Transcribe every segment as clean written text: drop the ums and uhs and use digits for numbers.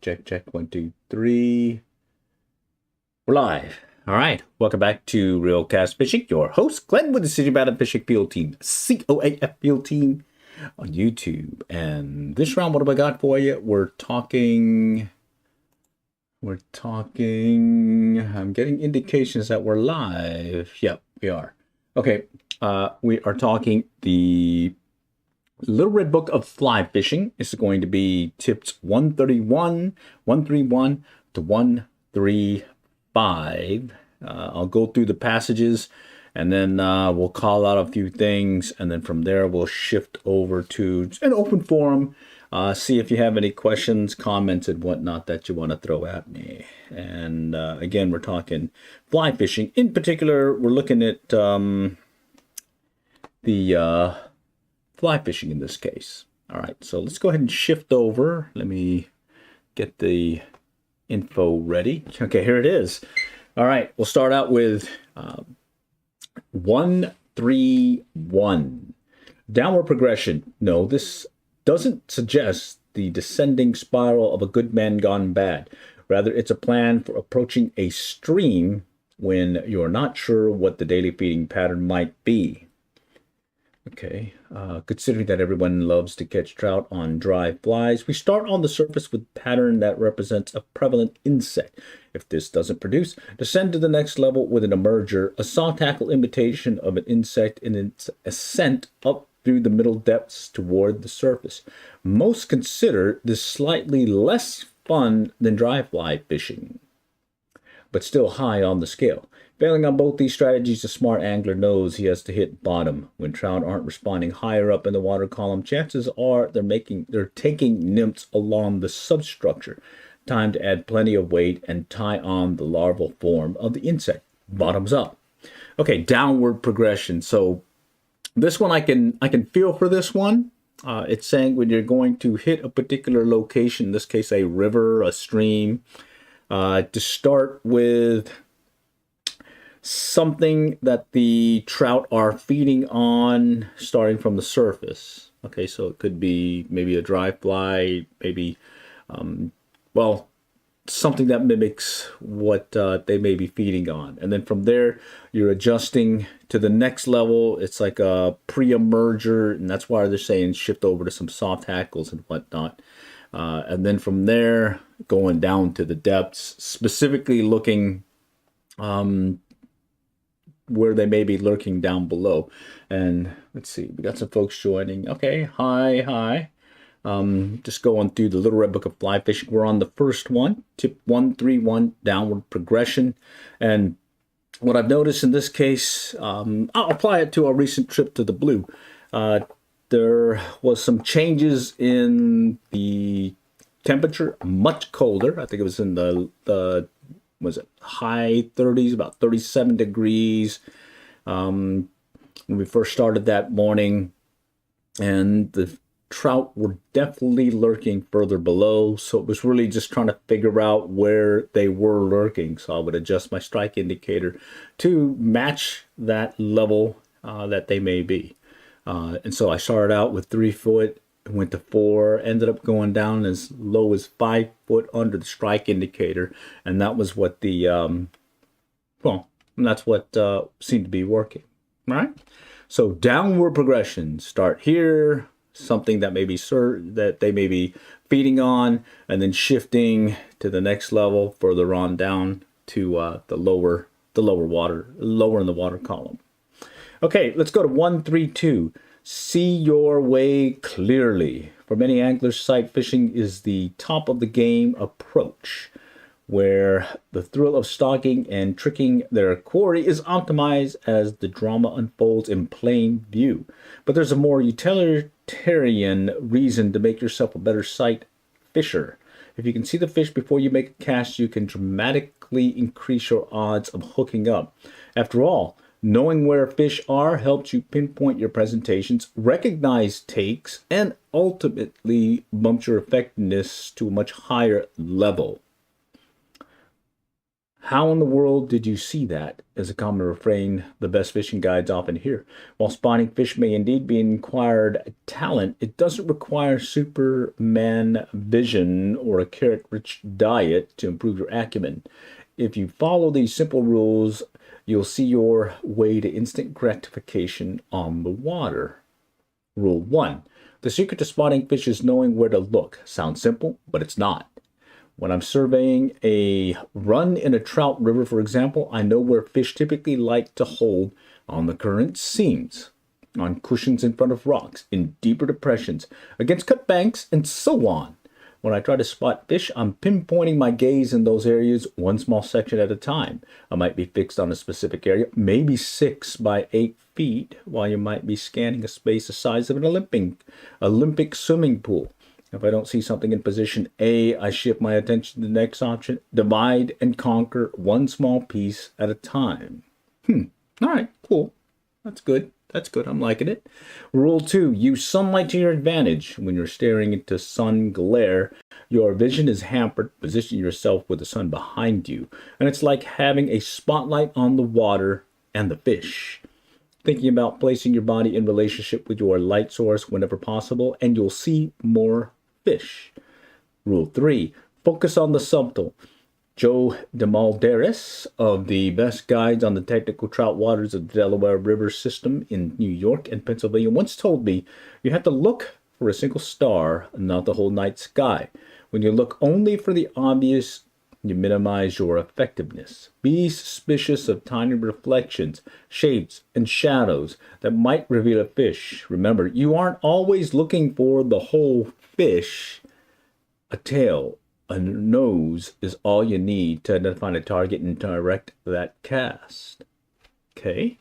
Check, check, 1, 2, 3. We're live. All right. Welcome back to Real Cast Fishing. Your host, Glenn, with the City Battle Fishing Field Team, COAF Field Team on YouTube. And this round, what have I got for you? We're talking. I'm getting indications that we're live. Yep, we are. Okay. We are talking the Little Red Book of Fly Fishing. This is going to be tips 131 to 135. I'll go through the passages and then we'll call out a few things. And then from there, we'll shift over to an open forum. See if you have any questions, comments, and whatnot that you want to throw at me. And again, we're talking fly fishing. In particular, we're looking at the fly fishing in this case. All right, so let's go ahead and shift over. Let me get the info ready. Okay, here it is. All right, we'll start out with 131. Downward progression. No, this doesn't suggest the descending spiral of a good man gone bad. Rather, it's a plan for approaching a stream when you're not sure what the daily feeding pattern might be. Okay, considering that everyone loves to catch trout on dry flies, we start on the surface with a pattern that represents a prevalent insect. If this doesn't produce, descend to the next level with an emerger, a saw tackle imitation of an insect in its ascent up through the middle depths toward the surface. Most consider this slightly less fun than dry fly fishing, but still high on the scale. Failing on both these strategies, a smart angler knows he has to hit bottom. When trout aren't responding higher up in the water column, chances are they're taking nymphs along the substructure. Time to add plenty of weight and tie on the larval form of the insect. Bottoms up. Okay, downward progression. So this one I can feel for this one. It's saying when you're going to hit a particular location, in this case a river, a stream, to start with something that the trout are feeding on, starting from the surface. Okay, so it could be maybe a dry fly, maybe, well, something that mimics what they may be feeding on. And then from there, you're adjusting to the next level. It's like a pre-emerger, and that's why they're saying shift over to some soft hackles and whatnot. And then from there, going down to the depths, specifically looking where they may be lurking down below. And let's see, we got some folks joining. Okay, hi. Just going through the Little Red Book of Fly Fishing. We're on the first one, tip 131, downward progression. And what I've noticed in this case, I'll apply it to our recent trip to the Blue. There was some changes in the temperature, much colder. I think it was in the was it high 30s, about 37 degrees when we first started that morning. And the trout were definitely lurking further below. So it was really just trying to figure out where they were lurking. So I would adjust my strike indicator to match that level that they may be. And so I started out with 3 foot, went to 4, ended up going down as low as 5 foot under the strike indicator. And that was what the, that's what seemed to be working, right? So downward progression, start here, something that may be that they may be feeding on, and then shifting to the next level further on down to the lower in the water column. Okay, let's go to 132. See your way clearly. For many anglers, sight fishing is the top of the game approach, where the thrill of stalking and tricking their quarry is optimized as the drama unfolds in plain view. But there's a more utilitarian reason to make yourself a better sight fisher. If you can see the fish before you make a cast, you can dramatically increase your odds of hooking up. After all, knowing where fish are helps you pinpoint your presentations, recognize takes, and ultimately bumps your effectiveness to a much higher level. How in the world did you see that? Is a common refrain the best fishing guides often hear. While spotting fish may indeed be an acquired talent, it doesn't require Superman vision or a carrot-rich diet to improve your acumen. If you follow these simple rules, you'll see your way to instant gratification on the water. Rule 1. The secret to spotting fish is knowing where to look. Sounds simple, but it's not. When I'm surveying a run in a trout river, for example, I know where fish typically like to hold on the current seams, on cushions in front of rocks, in deeper depressions, against cut banks, and so on. When I try to spot fish, I'm pinpointing my gaze in those areas one small section at a time. I might be fixed on a specific area, maybe 6 by 8 feet, while you might be scanning a space the size of an Olympic swimming pool. If I don't see something in position A, I shift my attention to the next option, divide and conquer one small piece at a time. All right, cool. That's good. That's good. I'm liking it. Rule 2, use sunlight to your advantage. When you're staring into sun glare, your vision is hampered. Position yourself with the sun behind you. And it's like having a spotlight on the water and the fish. Thinking about placing your body in relationship with your light source whenever possible, and you'll see more fish. Rule 3, focus on the subtle. Joe DeMalderis of the best guides on the technical trout waters of the Delaware River system in New York and Pennsylvania once told me you have to look for a single star, not the whole night sky. When you look only for the obvious, you minimize your effectiveness. Be suspicious of tiny reflections, shapes, and shadows that might reveal a fish. Remember, you aren't always looking for the whole fish. A tail, a nose is all you need to identify a target and direct that cast. Okay.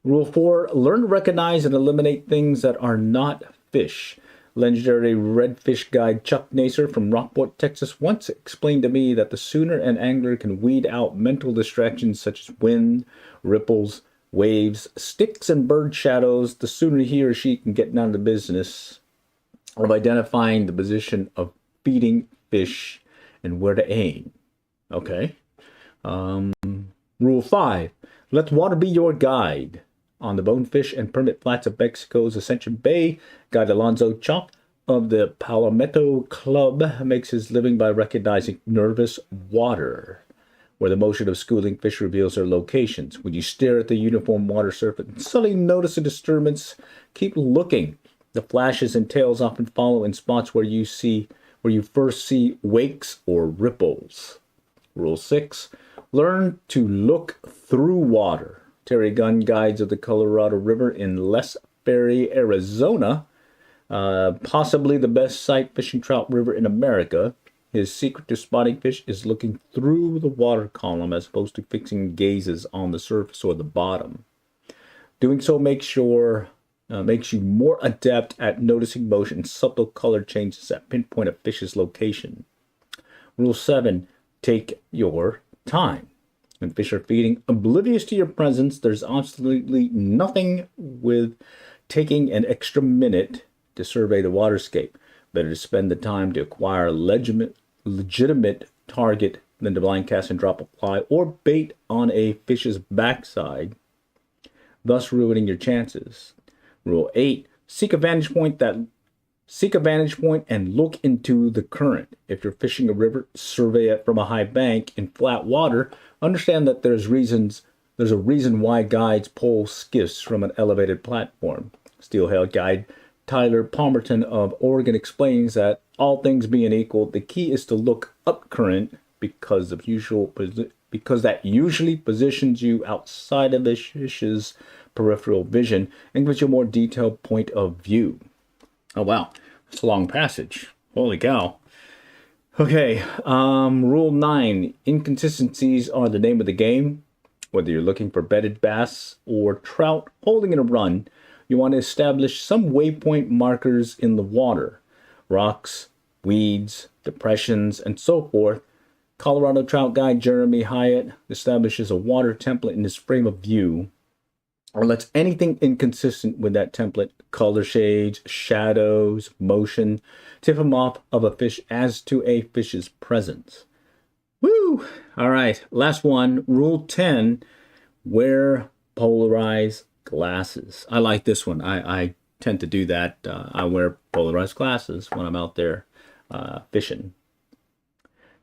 Rule 4, learn to recognize and eliminate things that are not fish. Legendary redfish guide Chuck Nacer from Rockport, Texas once explained to me that the sooner an angler can weed out mental distractions such as wind, ripples, waves, sticks, and bird shadows, the sooner he or she can get down to business of identifying the position of feeding fish and where to aim. Okay. Rule 5. Let water be your guide. On the bonefish and permit flats of Mexico's Ascension Bay, Guide Alonzo Chop of the Palmetto Club makes his living by recognizing nervous water, where the motion of schooling fish reveals their locations. When you stare at the uniform water surface and suddenly notice a disturbance, keep looking. The flashes and tails often follow in spots where you first see wakes or ripples. Rule 6. Learn to look through water. Terry Gunn guides of the Colorado River in Les Ferry, Arizona, possibly the best sight fishing trout river in America. His secret to spotting fish is looking through the water column as opposed to fixing gazes on the surface or the bottom. Doing so makes you more adept at noticing motion and subtle color changes that pinpoint a fish's location. Rule 7, take your time. When fish are feeding, oblivious to your presence, there's absolutely nothing with taking an extra minute to survey the waterscape. Better to spend the time to acquire a legitimate target than to blind cast and drop a fly or bait on a fish's backside, thus ruining your chances. Rule 8, seek a vantage point and look into the current. If you're fishing a river, survey it from a high bank in flat water. Understand that there's a reason why guides pull skiffs from an elevated platform. Steelhead guide Tyler Palmerton of Oregon explains that all things being equal, the key is to look up current because that usually positions you outside of the fish's peripheral vision and gives you a more detailed point of view. Oh wow, that's a long passage. Holy cow. Okay, rule 9. Inconsistencies are the name of the game. Whether you're looking for bedded bass or trout holding in a run, you want to establish some waypoint markers in the water. Rocks, weeds, depressions, and so forth. Colorado trout guide Jeremy Hyatt establishes a water template in his frame of view, or lets anything inconsistent with that template, color shades, shadows, motion, tip him off of a fish as to a fish's presence. Woo! All right, last one. Rule 10, wear polarized glasses. I like this one. I tend to do that. I wear polarized glasses when I'm out there fishing.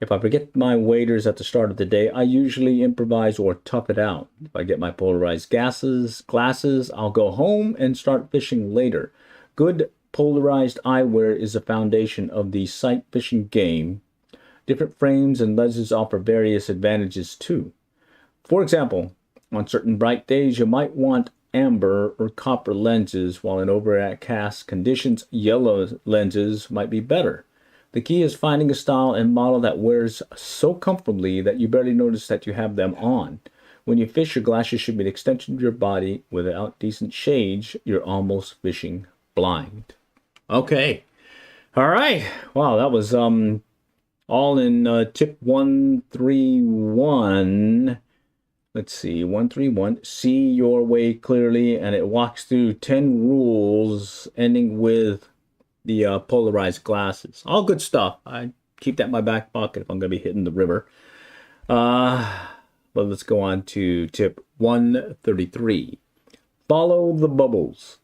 If I forget my waders at the start of the day, I usually improvise or tough it out. If I get my polarized glasses, I'll go home and start fishing later. Good polarized eyewear is the foundation of the sight fishing game. Different frames and lenses offer various advantages too. For example, on certain bright days, you might want amber or copper lenses, while in overcast conditions, yellow lenses might be better. The key is finding a style and model that wears so comfortably that you barely notice that you have them on. When you fish, your glasses should be an extension of your body. Without decent shades, you're almost fishing blind. Okay. All right. Wow, that was all in tip 131. Let's see, 131. See your way clearly, and it walks through 10 rules, ending with the polarized glasses. All good stuff. I keep that in my back pocket if I'm going to be hitting the river. But let's go on to tip 133. Follow the bubbles.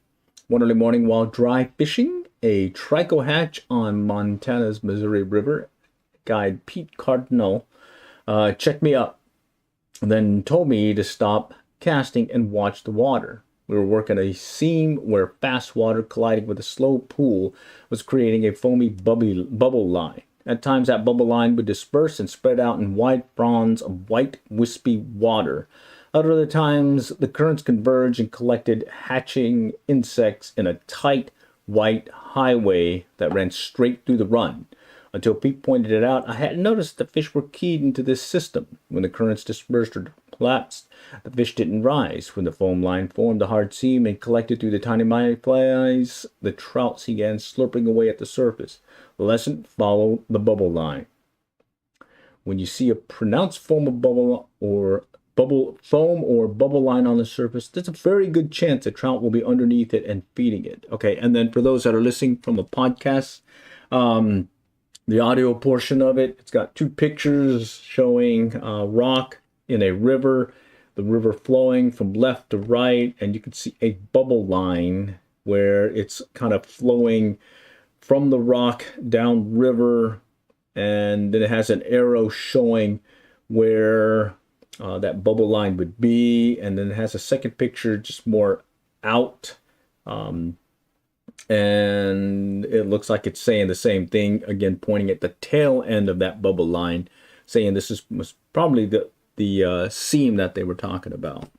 One early morning while dry fishing, a trico hatch on Montana's Missouri River, guide Pete Cardinal checked me up, and then told me to stop casting and watch the water. We were working a seam where fast water colliding with a slow pool was creating a foamy bubble line. At times that bubble line would disperse and spread out in wide fronds of white wispy water. At other times the currents converged and collected hatching insects in a tight white highway that ran straight through the run. Until Pete pointed it out, I hadn't noticed the fish were keyed into this system. When the currents dispersed or collapsed, the fish didn't rise. When the foam line formed a hard seam and collected through the tiny mayflies, the trouts began slurping away at the surface. The lesson: follow the bubble line. When you see a pronounced foam or bubble line on the surface, there's a very good chance a trout will be underneath it and feeding it. Okay, and then for those that are listening from a podcast, the audio portion of it, it's got two pictures showing rock in a river, the river flowing from left to right, and you can see a bubble line where it's kind of flowing from the rock down river, and then it has an arrow showing where that bubble line would be, and then it has a second picture just more out, and it looks like it's saying the same thing again, pointing at the tail end of that bubble line, saying this was probably the seam that they were talking about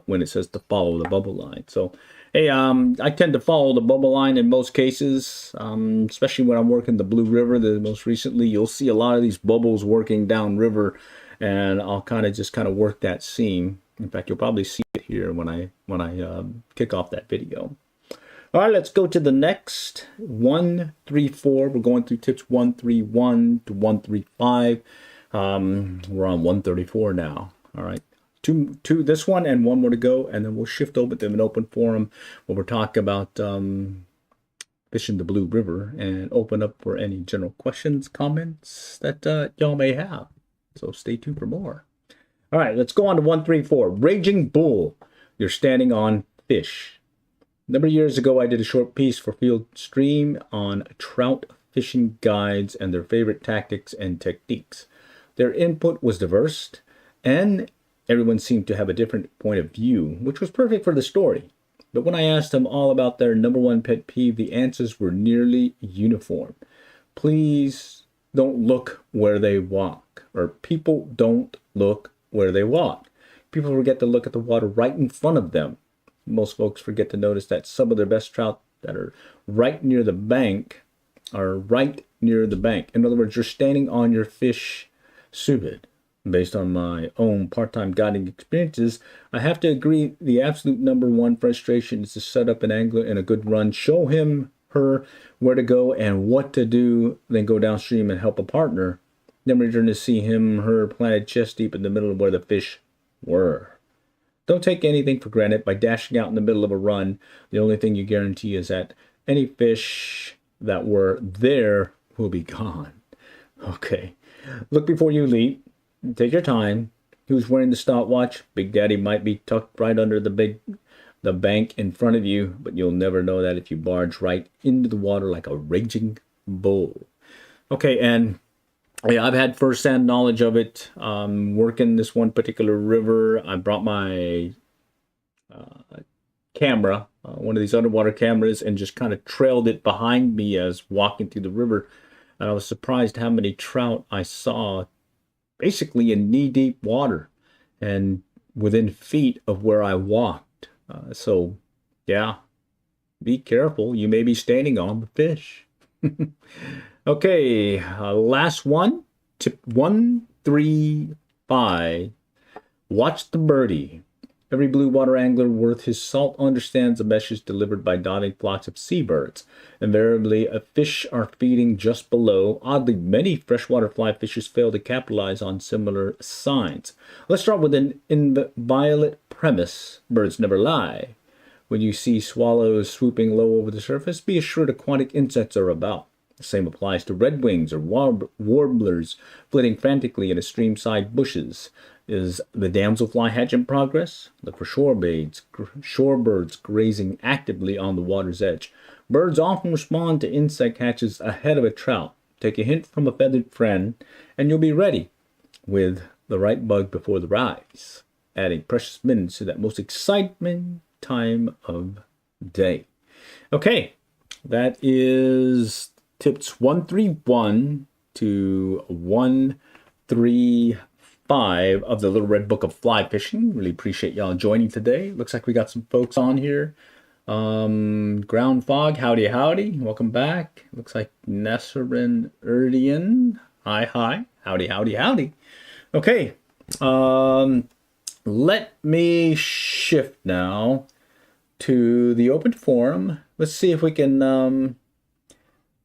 when it says to follow the bubble line. So hey, I tend to follow the bubble line in most cases, especially when I'm working the Blue River. The most recently, you'll see a lot of these bubbles working down river, and I'll kind of work that seam. In fact, you'll probably see it here when I kick off that video. All right, let's go to the next 134. We're going through tips 131 to 135. We're on 134 now. All right, two this one and one more to go, and then we'll shift over to an open forum where we're talking about fishing the Blue River, and open up for any general questions, comments that y'all may have. So stay tuned for more. All right, let's go on to 134. Raging Bull. You're standing on fish. A number of years ago, I did a short piece for Field Stream on trout fishing guides and their favorite tactics and techniques. Their input was diverse, and everyone seemed to have a different point of view, which was perfect for the story. But when I asked them all about their number one pet peeve, the answers were nearly uniform. Please don't look where they walk, or people don't look where they walk. People forget to look at the water right in front of them. Most folks forget to notice that some of their best trout that are right near the bank are right near the bank. In other words, you're standing on your fish suet. Based on my own part-time guiding experiences, I have to agree the absolute number one frustration is to set up an angler in a good run, show him, her where to go and what to do, then go downstream and help a partner, then return to see him, her planted chest deep in the middle of where the fish were. Don't take anything for granted. By dashing out in the middle of a run, the only thing you guarantee is that any fish that were there will be gone. Okay. Look before you leap. Take your time. Who's wearing the stopwatch? Big Daddy might be tucked right under the bank in front of you, but you'll never know that if you barge right into the water like a raging bull. Okay, and yeah, I've had first-hand knowledge of it. Working this one particular river, I brought my camera, one of these underwater cameras, and just kind of trailed it behind me as walking through the river. And I was surprised how many trout I saw basically in knee-deep water and within feet of where I walked. So, yeah, be careful. You may be standing on the fish. Okay, last one. Tip 135. Watch the birdie. Every blue water angler worth his salt understands the message delivered by dotting flocks of seabirds. Invariably, fish are feeding just below. Oddly, many freshwater fly fishers fail to capitalize on similar signs. Let's start with an inviolate premise. Birds never lie. When you see swallows swooping low over the surface, be assured aquatic insects are about. The same applies to redwings or warblers flitting frantically in stream-side bushes. Is the damselfly hatch in progress? Look for shorebirds grazing actively on the water's edge. Birds often respond to insect hatches ahead of a trout. Take a hint from a feathered friend, and you'll be ready with the right bug before the rise, adding precious minutes to that most exciting time of day. Okay, that is tips 131 to 135 of the Little Red Book of Fly Fishing. Really appreciate y'all joining today. Looks like we got some folks on here. Ground Fog, howdy howdy, welcome back. Looks like Nesserin Erdian, hi, howdy howdy howdy. Okay, let me shift now to the open forum. Let's see if we can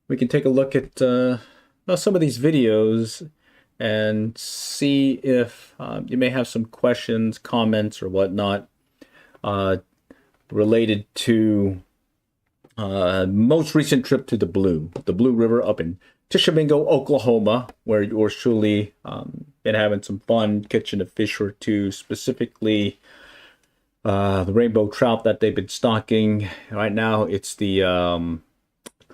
take a look at some of these videos and see if you may have some questions, comments, or whatnot related to most recent trip to the Blue River up in Tishomingo, Oklahoma, where yours truly been having some fun catching a fish or two, specifically the rainbow trout that they've been stocking. Right now it's the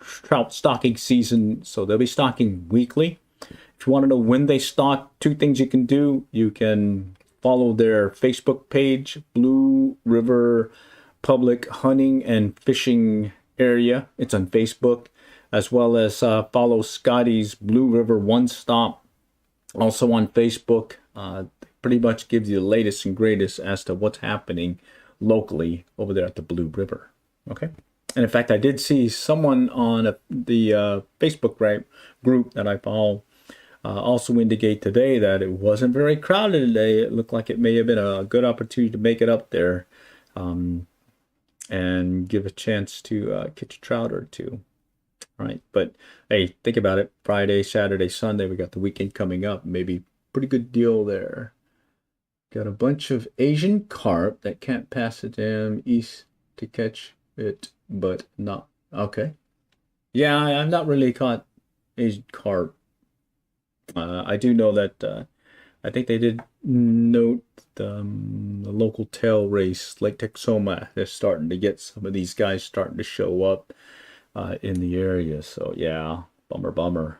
trout stocking season, so they'll be stocking weekly. If you want to know when they stock, two things you can do. You can follow their Facebook page, Blue River Public Hunting and Fishing Area. It's on Facebook, as well as follow Scotty's Blue River One Stop, also on Facebook. Pretty much gives you the latest and greatest as to what's happening locally over there at the Blue River. Okay. And in fact, I did see someone on the Facebook group that I follow also indicate today that it wasn't very crowded today. It looked like it may have been a good opportunity to make it up there and give a chance to catch a trout or two. All right, but hey, think about it. Friday, Saturday, Sunday, we got the weekend coming up. Maybe pretty good deal there. Got a bunch of Asian carp that can't pass the dam east to catch it, but not okay. Yeah, I've not really caught Asian carp. I do know that I think they did note the local tail race, Lake Texoma. They're starting to get some of these guys starting to show up in the area. So yeah, bummer.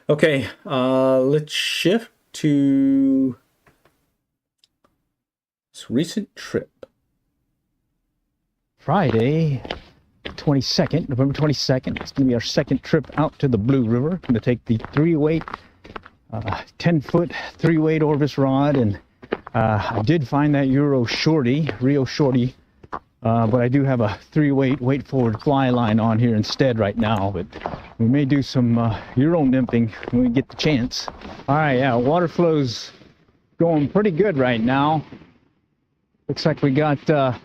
Okay, let's shift to this recent trip. Friday, November 22nd. It's going to be our second trip out to the Blue River. Going to take the 3-weight, 10-foot 3-weight Orvis rod, and I did find that Rio Shorty, but I do have a 3-weight weight forward fly line on here instead right now. But we may do some Euro nymphing when we get the chance. All right, yeah, water flow's going pretty good right now. Looks like we got a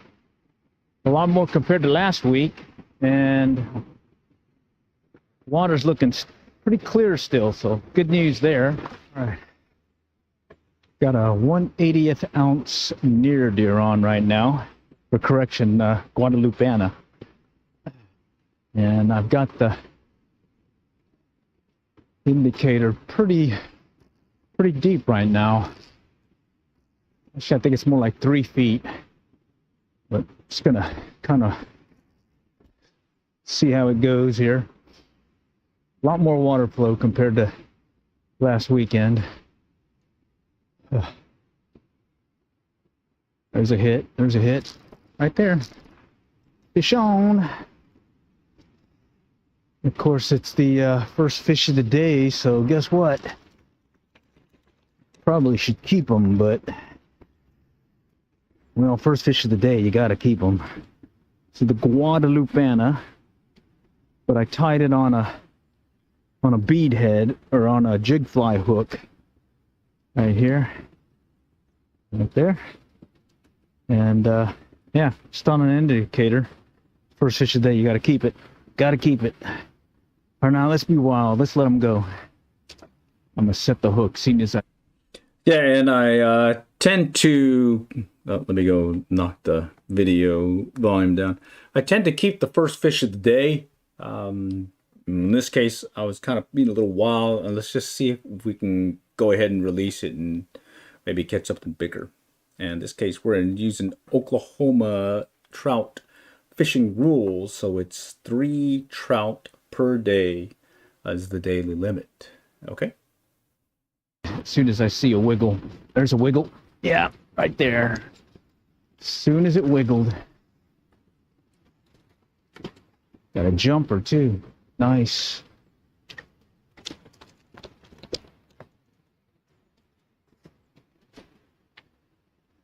lot more compared to last week, and water's looking pretty clear still, so good news there. All right. Got a 1/80th ounce near deer on right now. For correction, Guadalupeana. And I've got the indicator pretty pretty deep right now. Actually, I think it's more like 3 feet. But just gonna kind of see how it goes here. A lot more water flow compared to last weekend. There's a hit. There's a hit. Right there. Fish on. Of course, it's the first fish of the day, so guess what? Probably should keep them, but... well, first fish of the day, you gotta keep them. So the Guadalupana, but I tied it on a bead head, or on a jig fly hook. Right here. Right there. And, yeah, just on an indicator. First fish of the day, you gotta keep it. Gotta keep it. Or now, let's be wild. Let's let them go. I'm gonna set the hook, seeing as I... Yeah, and I tend to... let me go knock the video volume down. I tend to keep the first fish of the day. In this case, I was kind of being a little wild, and let's just see if we can go ahead and release it and maybe catch something bigger. And in this case, we're using Oklahoma trout fishing rules, so it's 3 trout per day as the daily limit. Okay? As soon as I see a wiggle, there's a wiggle. Yeah, right there. As soon as it wiggled. Got a jumper too. Nice.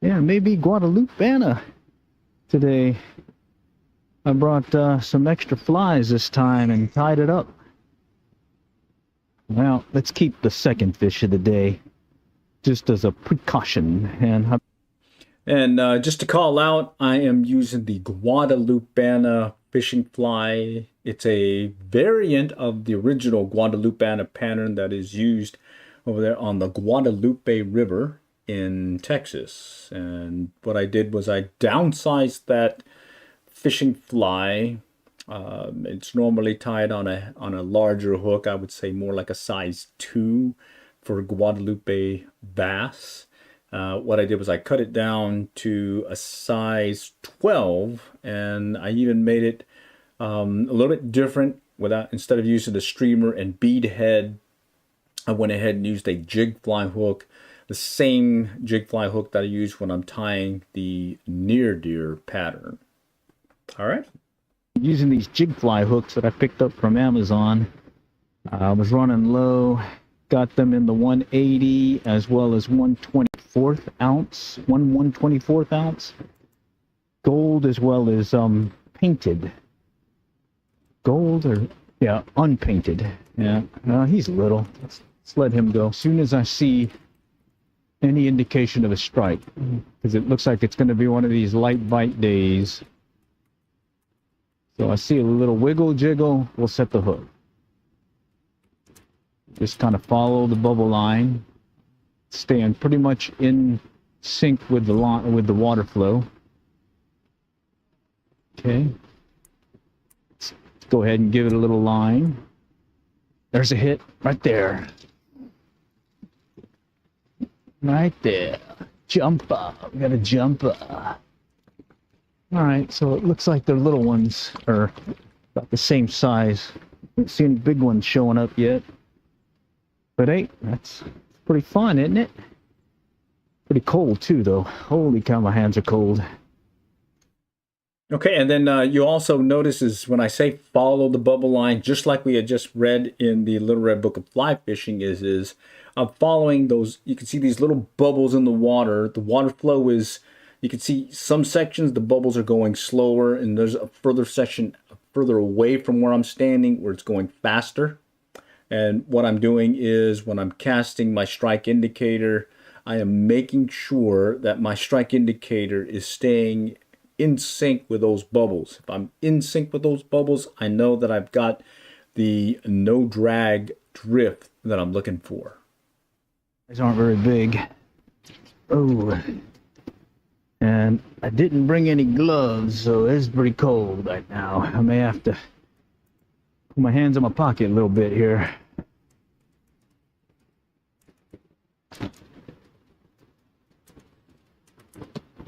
Yeah, maybe Guadalupana today. I brought some extra flies this time and tied it up. Well, let's keep the second fish of the day just as a precaution. And just to call out, I am using the Guadalupana fishing fly. It's a variant of the original Guadalupana pattern that is used over there on the Guadalupe River in Texas. And what I did was I downsized that fishing fly. It's normally tied on a larger hook. I would say more like a size 2 for Guadalupe bass. What I did was I cut it down to a size 12, and I even made it a little bit different. Instead of using the streamer and bead head, I went ahead and used a jig fly hook, the same jig fly hook that I use when I'm tying the near deer pattern. All right. Using these jig fly hooks that I picked up from Amazon, I was running low. Got them in the 180 as well as 1/24 ounce, 1/1/24 ounce, gold as well as painted. Gold or yeah, unpainted. Yeah, he's little. Let's let him go. As soon as I see any indication of a strike, because it looks like it's going to be one of these light bite days. So I see a little wiggle jiggle, we'll set the hook. Just kind of follow the bubble line, staying pretty much in sync with the water flow. Okay. Let's go ahead and give it a little line. There's a hit right there. Right there. Jumper. We got a jumper. All right, so it looks like their little ones are about the same size. Haven't seen big ones showing up yet. But hey, that's pretty fun, isn't it? Pretty cold too, though. Holy cow, my hands are cold. Okay, and then you also notice is when I say follow the bubble line, just like we had just read in the Little Red Book of Fly Fishing, is I'm following those. You can see these little bubbles in the water. The water flow is, you can see some sections the bubbles are going slower, and there's a further section further away from where I'm standing where it's going faster. And what I'm doing is when I'm casting my strike indicator, I am making sure that my strike indicator is staying in sync with those bubbles. If I'm in sync with those bubbles, I know that I've got the no drag drift that I'm looking for. These aren't very big. Oh, and I didn't bring any gloves, so it's pretty cold right now. I may have to put my hands in my pocket a little bit here.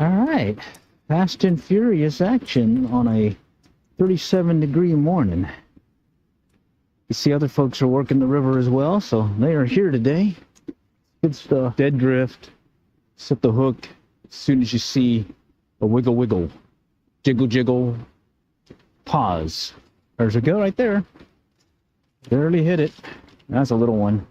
All right, fast and furious action on a 37-degree morning. You see other folks are working the river as well, so they are here today. Good stuff. Dead drift. Set the hook as soon as you see a wiggle wiggle. Jiggle jiggle. Pause. There's a go right there. Barely hit it. That's a little one.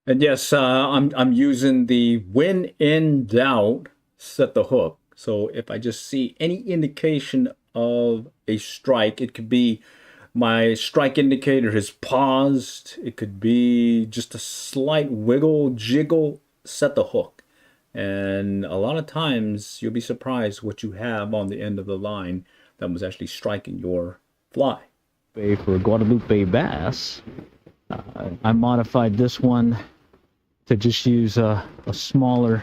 And yes, I'm using the when in doubt, set the hook. So if I just see any indication of a strike, it could be my strike indicator has paused. It could be just a slight wiggle, jiggle, set the hook. And a lot of times you'll be surprised what you have on the end of the line that was actually striking your fly. For Guadalupe bass, I modified this one to just use a smaller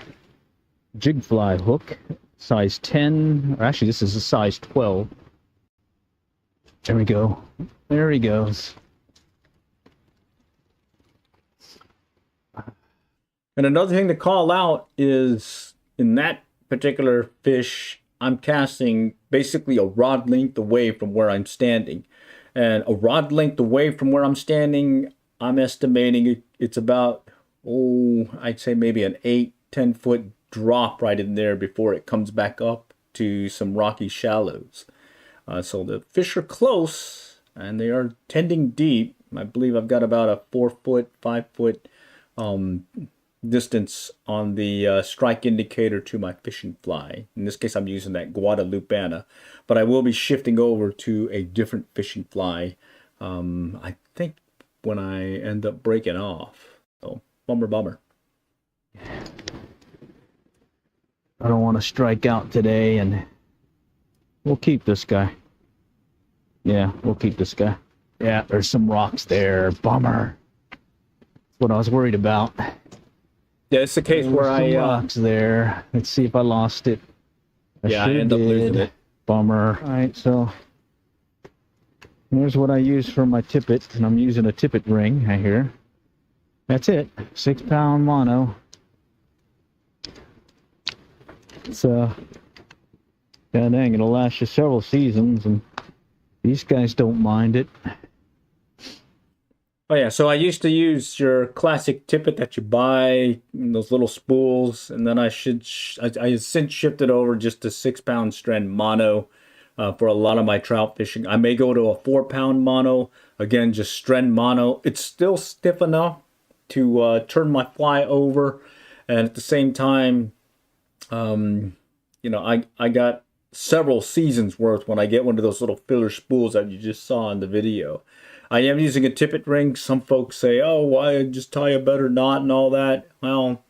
jig fly hook, size 10, or actually this is a size 12. There we go. There he goes. And another thing to call out is in that particular fish, I'm casting basically a rod length away from where I'm standing. And a rod length away from where I'm standing, I'm estimating it's about, I'd say maybe an 8-10 foot drop right in there before it comes back up to some rocky shallows. So the fish are close and they are tending deep. I believe I've got about a 4 foot, 5 foot distance on the strike indicator to my fishing fly. In this case, I'm using that Guadalupana, but I will be shifting over to a different fishing fly. I think when I end up breaking off. So bummer. I don't want to strike out today, and we'll keep this guy. Yeah, we'll keep this guy. Yeah, there's some rocks there. Bummer. That's what I was worried about. Yeah, it's the case where some rocks there. Let's see if I lost it. I end up losing it. Bummer. All right, so here's what I use for my tippet, and I'm using a tippet ring right here. That's it. 6-pound mono. It's god dang, it'll last you several seasons, and these guys don't mind it. Oh yeah, so I used to use your classic tippet that you buy, those little spools, and then I since shifted over just to 6-pound strand mono for a lot of my trout fishing. I may go to a 4-pound mono, again, just strand mono. It's still stiff enough to turn my fly over, and at the same time, I got several seasons worth when I get one of those little filler spools that you just saw in the video. I am using a tippet ring. Some folks say, oh, why just tie a better knot and all that? Well,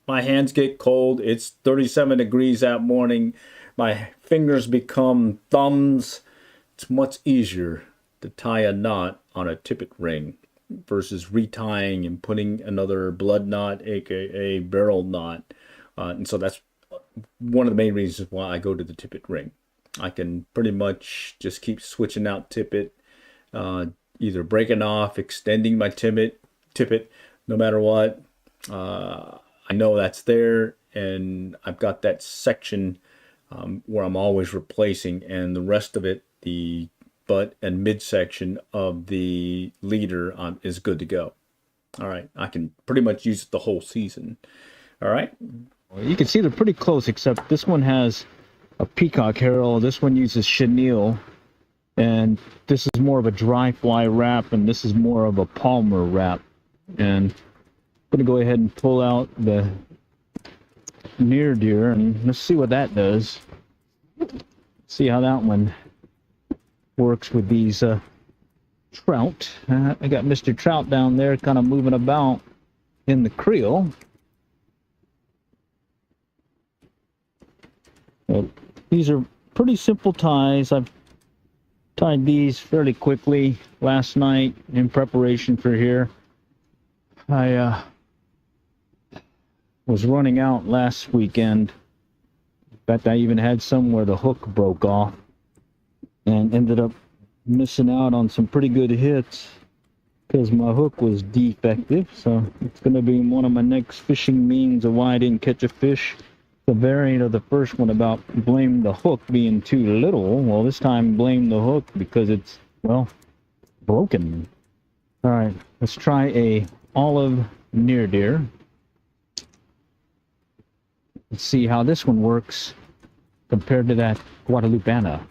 my hands get cold. It's 37 degrees that morning. My fingers become thumbs. It's much easier to tie a knot on a tippet ring versus retying and putting another blood knot, aka barrel knot. And so that's one of the main reasons why I go to the tippet ring. I can pretty much just keep switching out tippet, either breaking off, extending my tippet, no matter what. I know that's there, and I've got that section where I'm always replacing, and the rest of it, the butt and midsection of the leader is good to go. All right, I can pretty much use it the whole season. All right. Well, you can see they're pretty close, except this one has a peacock herald. This one uses chenille. And this is more of a dry fly wrap, and this is more of a palmer wrap. And I'm going to go ahead and pull out the near deer, and let's see what that does. See how that one works with these trout. I got Mr. Trout down there kind of moving about in the creel. These are pretty simple ties. I've tied these fairly quickly last night in preparation for here. I was running out last weekend. In fact, I even had some where the hook broke off and ended up missing out on some pretty good hits because my hook was defective. So it's going to be one of my next fishing means of why I didn't catch a fish The variant of the first one about blame the hook being too little. Well, this time blame the hook because it's, well, broken. All right, let's try a olive near deer. Let's see how this one works compared to that Guadalupana.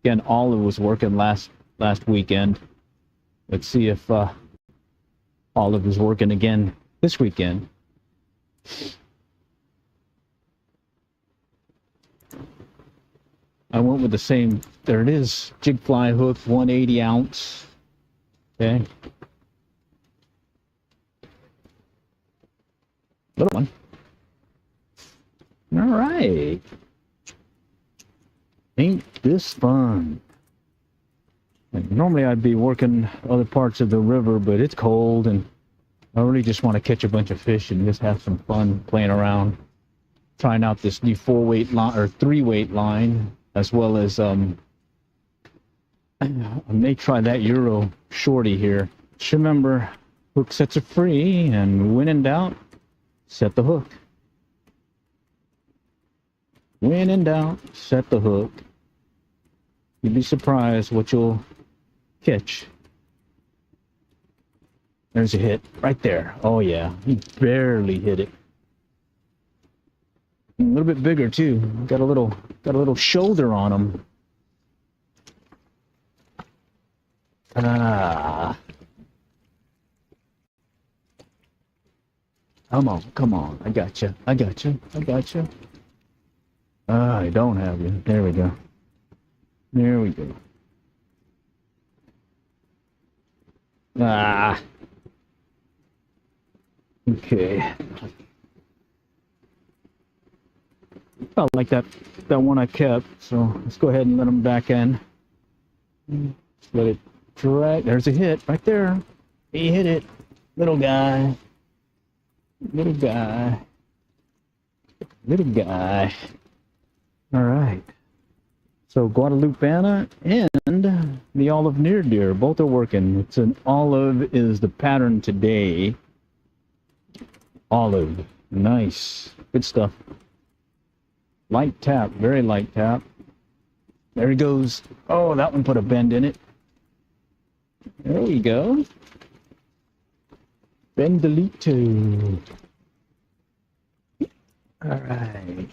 Again, olive was working last weekend. Let's see if olive is working again this weekend. I went with the same, there it is, jig fly hook, 180 ounce. Okay. Little one. All right. Ain't this fun? And normally I'd be working other parts of the river, but it's cold and I really just want to catch a bunch of fish and just have some fun playing around. Trying out this new 4-weight line or 3-weight line, as well as I may try that Euro shorty here. Just remember, hook sets are free, and when in doubt, set the hook. When in doubt, set the hook. You'd be surprised what you'll catch. There's a hit right there. Oh yeah, he barely hit it. A little bit bigger too. Got a little shoulder on him. Ah. Come on. I got you. Ah, I don't have you. There we go. Ah. Okay. Felt like that one I kept, so let's go ahead and let him back in. Just let it drag. There's a hit right there. He hit it. Little guy. All right. So Guadalupana and the olive near deer, both are working. It's an olive is the pattern today. Olive. Nice. Good stuff. Light tap, very light tap. There he goes. Oh, that one put a bend in it. There we go. Bendelito. All right.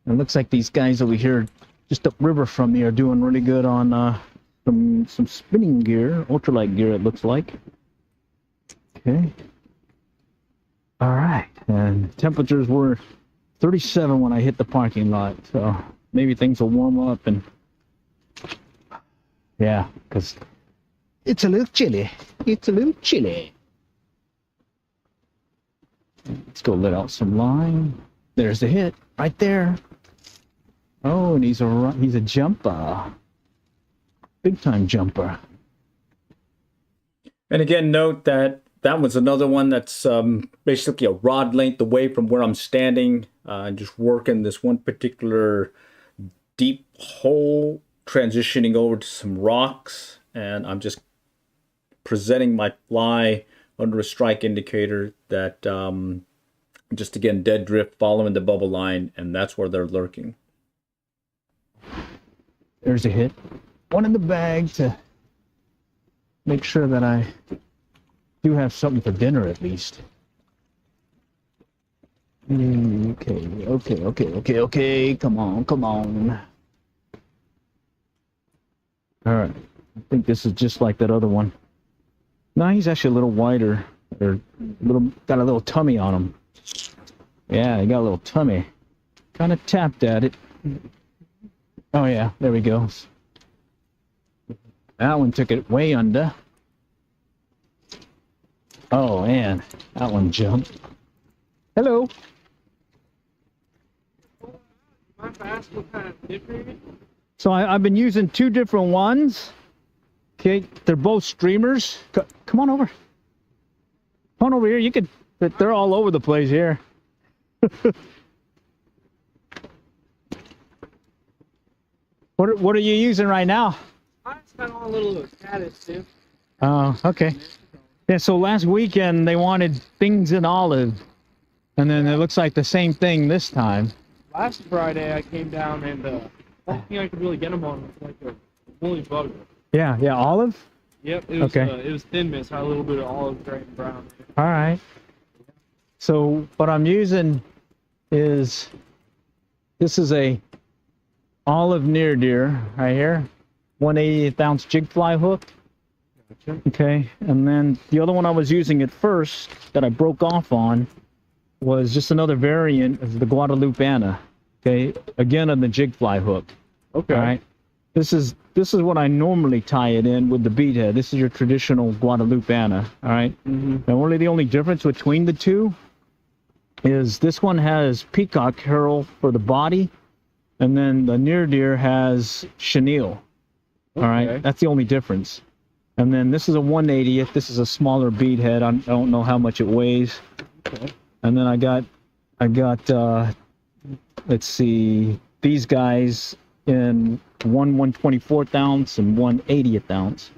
It looks like these guys over here, just upriver from me, are doing really good on some spinning gear, ultralight gear. It looks like. Okay. All right, and temperatures were 37 when I hit the parking lot, so maybe things will warm up, and yeah, because it's a little chilly. Let's go let out some line. There's the hit right there. Oh, and he's a jumper, big time jumper. And again, note that was another one that's basically a rod length away from where I'm standing. Just working this one particular deep hole, transitioning over to some rocks, and I'm just presenting my fly under a strike indicator that just again dead drift, following the bubble line, and that's where they're lurking. There's a hit. One in the bag to make sure that I do have something for dinner at least. Okay. Come on. All right. I think this is just like that other one. No, he's actually a little wider, or got a little tummy on him. Yeah, he got a little tummy. Kind of tapped at it. Oh yeah, there we go. That one took it way under. Oh man, that one jumped. Hello. So I've been using two different ones. Okay, they're both streamers. Come on over. Come on over here. You could. They're all over the place here. What are you using right now? I just got on a little caddis too. Oh, okay. Yeah, so last weekend they wanted things in olive, and then it looks like the same thing this time. last Friday I came down and the only thing I could really get them on was like a woolly bugger. Yeah, yeah, olive? Yep, it was, Okay. it was thin mist, had a little bit of olive, gray, and brown. All right. So what I'm using is, this is a olive near deer right here, 1/80th ounce jig fly hook. Gotcha. Okay, and then the other one I was using at first that I broke off on was just another variant of the Guadalupana. Okay, again on the jig fly hook. Okay. All right. This is what I normally tie it in with the bead head. This is your traditional Guadalupana. All right. Mm-hmm. And really the only difference between the two is this one has peacock herald for the body, and then the near deer has chenille. All right, Okay. that's the only difference. And then this is a 1/80th. This is a smaller bead head. I don't know how much it weighs. Okay. And then I got let's see, these guys in 1/124th ounce and 1/80th ounce,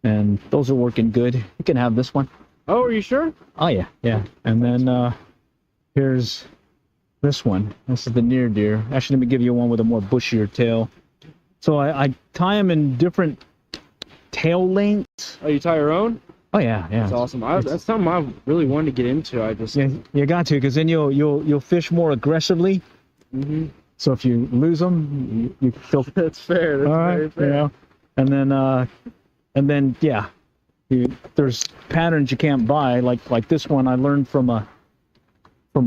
and those are working good. You can have this one. Oh, are you sure? Oh yeah, yeah. And then here's this one. This is the near deer. Actually, let me give you one with a more bushier tail. So I tie them in different tail lengths. Oh, you tie your own? Oh yeah, yeah. That's awesome. That's something I really wanted to get into. I just. Yeah, you got to, because then you'll fish more aggressively. Mm-hmm. So if you lose them, you feel That's fair. That's all right, very fair. you know. And then yeah, there's patterns you can't buy. Like this one, I learned from a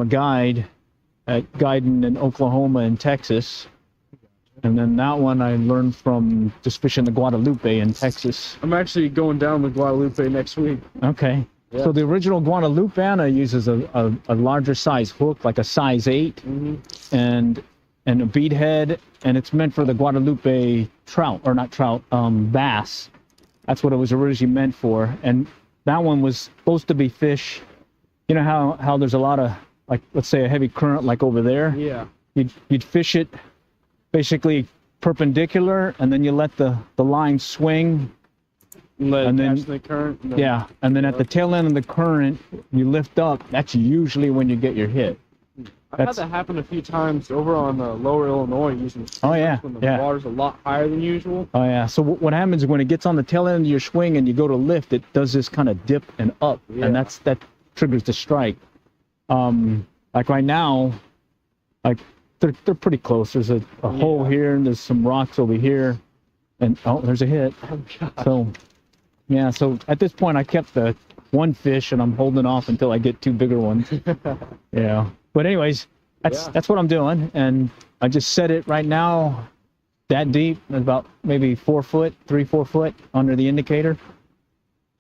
guide guiding in Oklahoma and Texas. And then that one I learned from just fishing the Guadalupe in Texas. I'm actually going down the Guadalupe next week. Okay. Yeah. So the original Guadalupana uses a larger size hook, like a size 8, and a bead head, and it's meant for the Guadalupe trout, or not trout, bass. That's what it was originally meant for. And that one was supposed to be fish. You know how there's a lot of, like, let's say a heavy current like over there? Yeah. You'd fish it basically perpendicular, and then you let the line swing. Let And it then- catch the current. And then, Yeah, and then at the tail end of the current, you lift up. That's usually when you get your hit. I've had that's- that happen a few times over on Lower Illinois using Oh, yeah, when the yeah. water's a lot higher than usual. Oh yeah. So what happens is when it gets on the tail end of your swing and you go to lift, it does this kind of dip and up, Yeah. and that triggers the strike. Like right now, like they're pretty close. There's a hole here, and there's some rocks over here, and oh, there's a hit. Oh, God. So yeah. So at this point, I kept the one fish, and I'm holding off until I get two bigger ones. Yeah. But anyways, that's what I'm doing, and I just set it right now that deep, about maybe 4 foot, 3-4 foot under the indicator,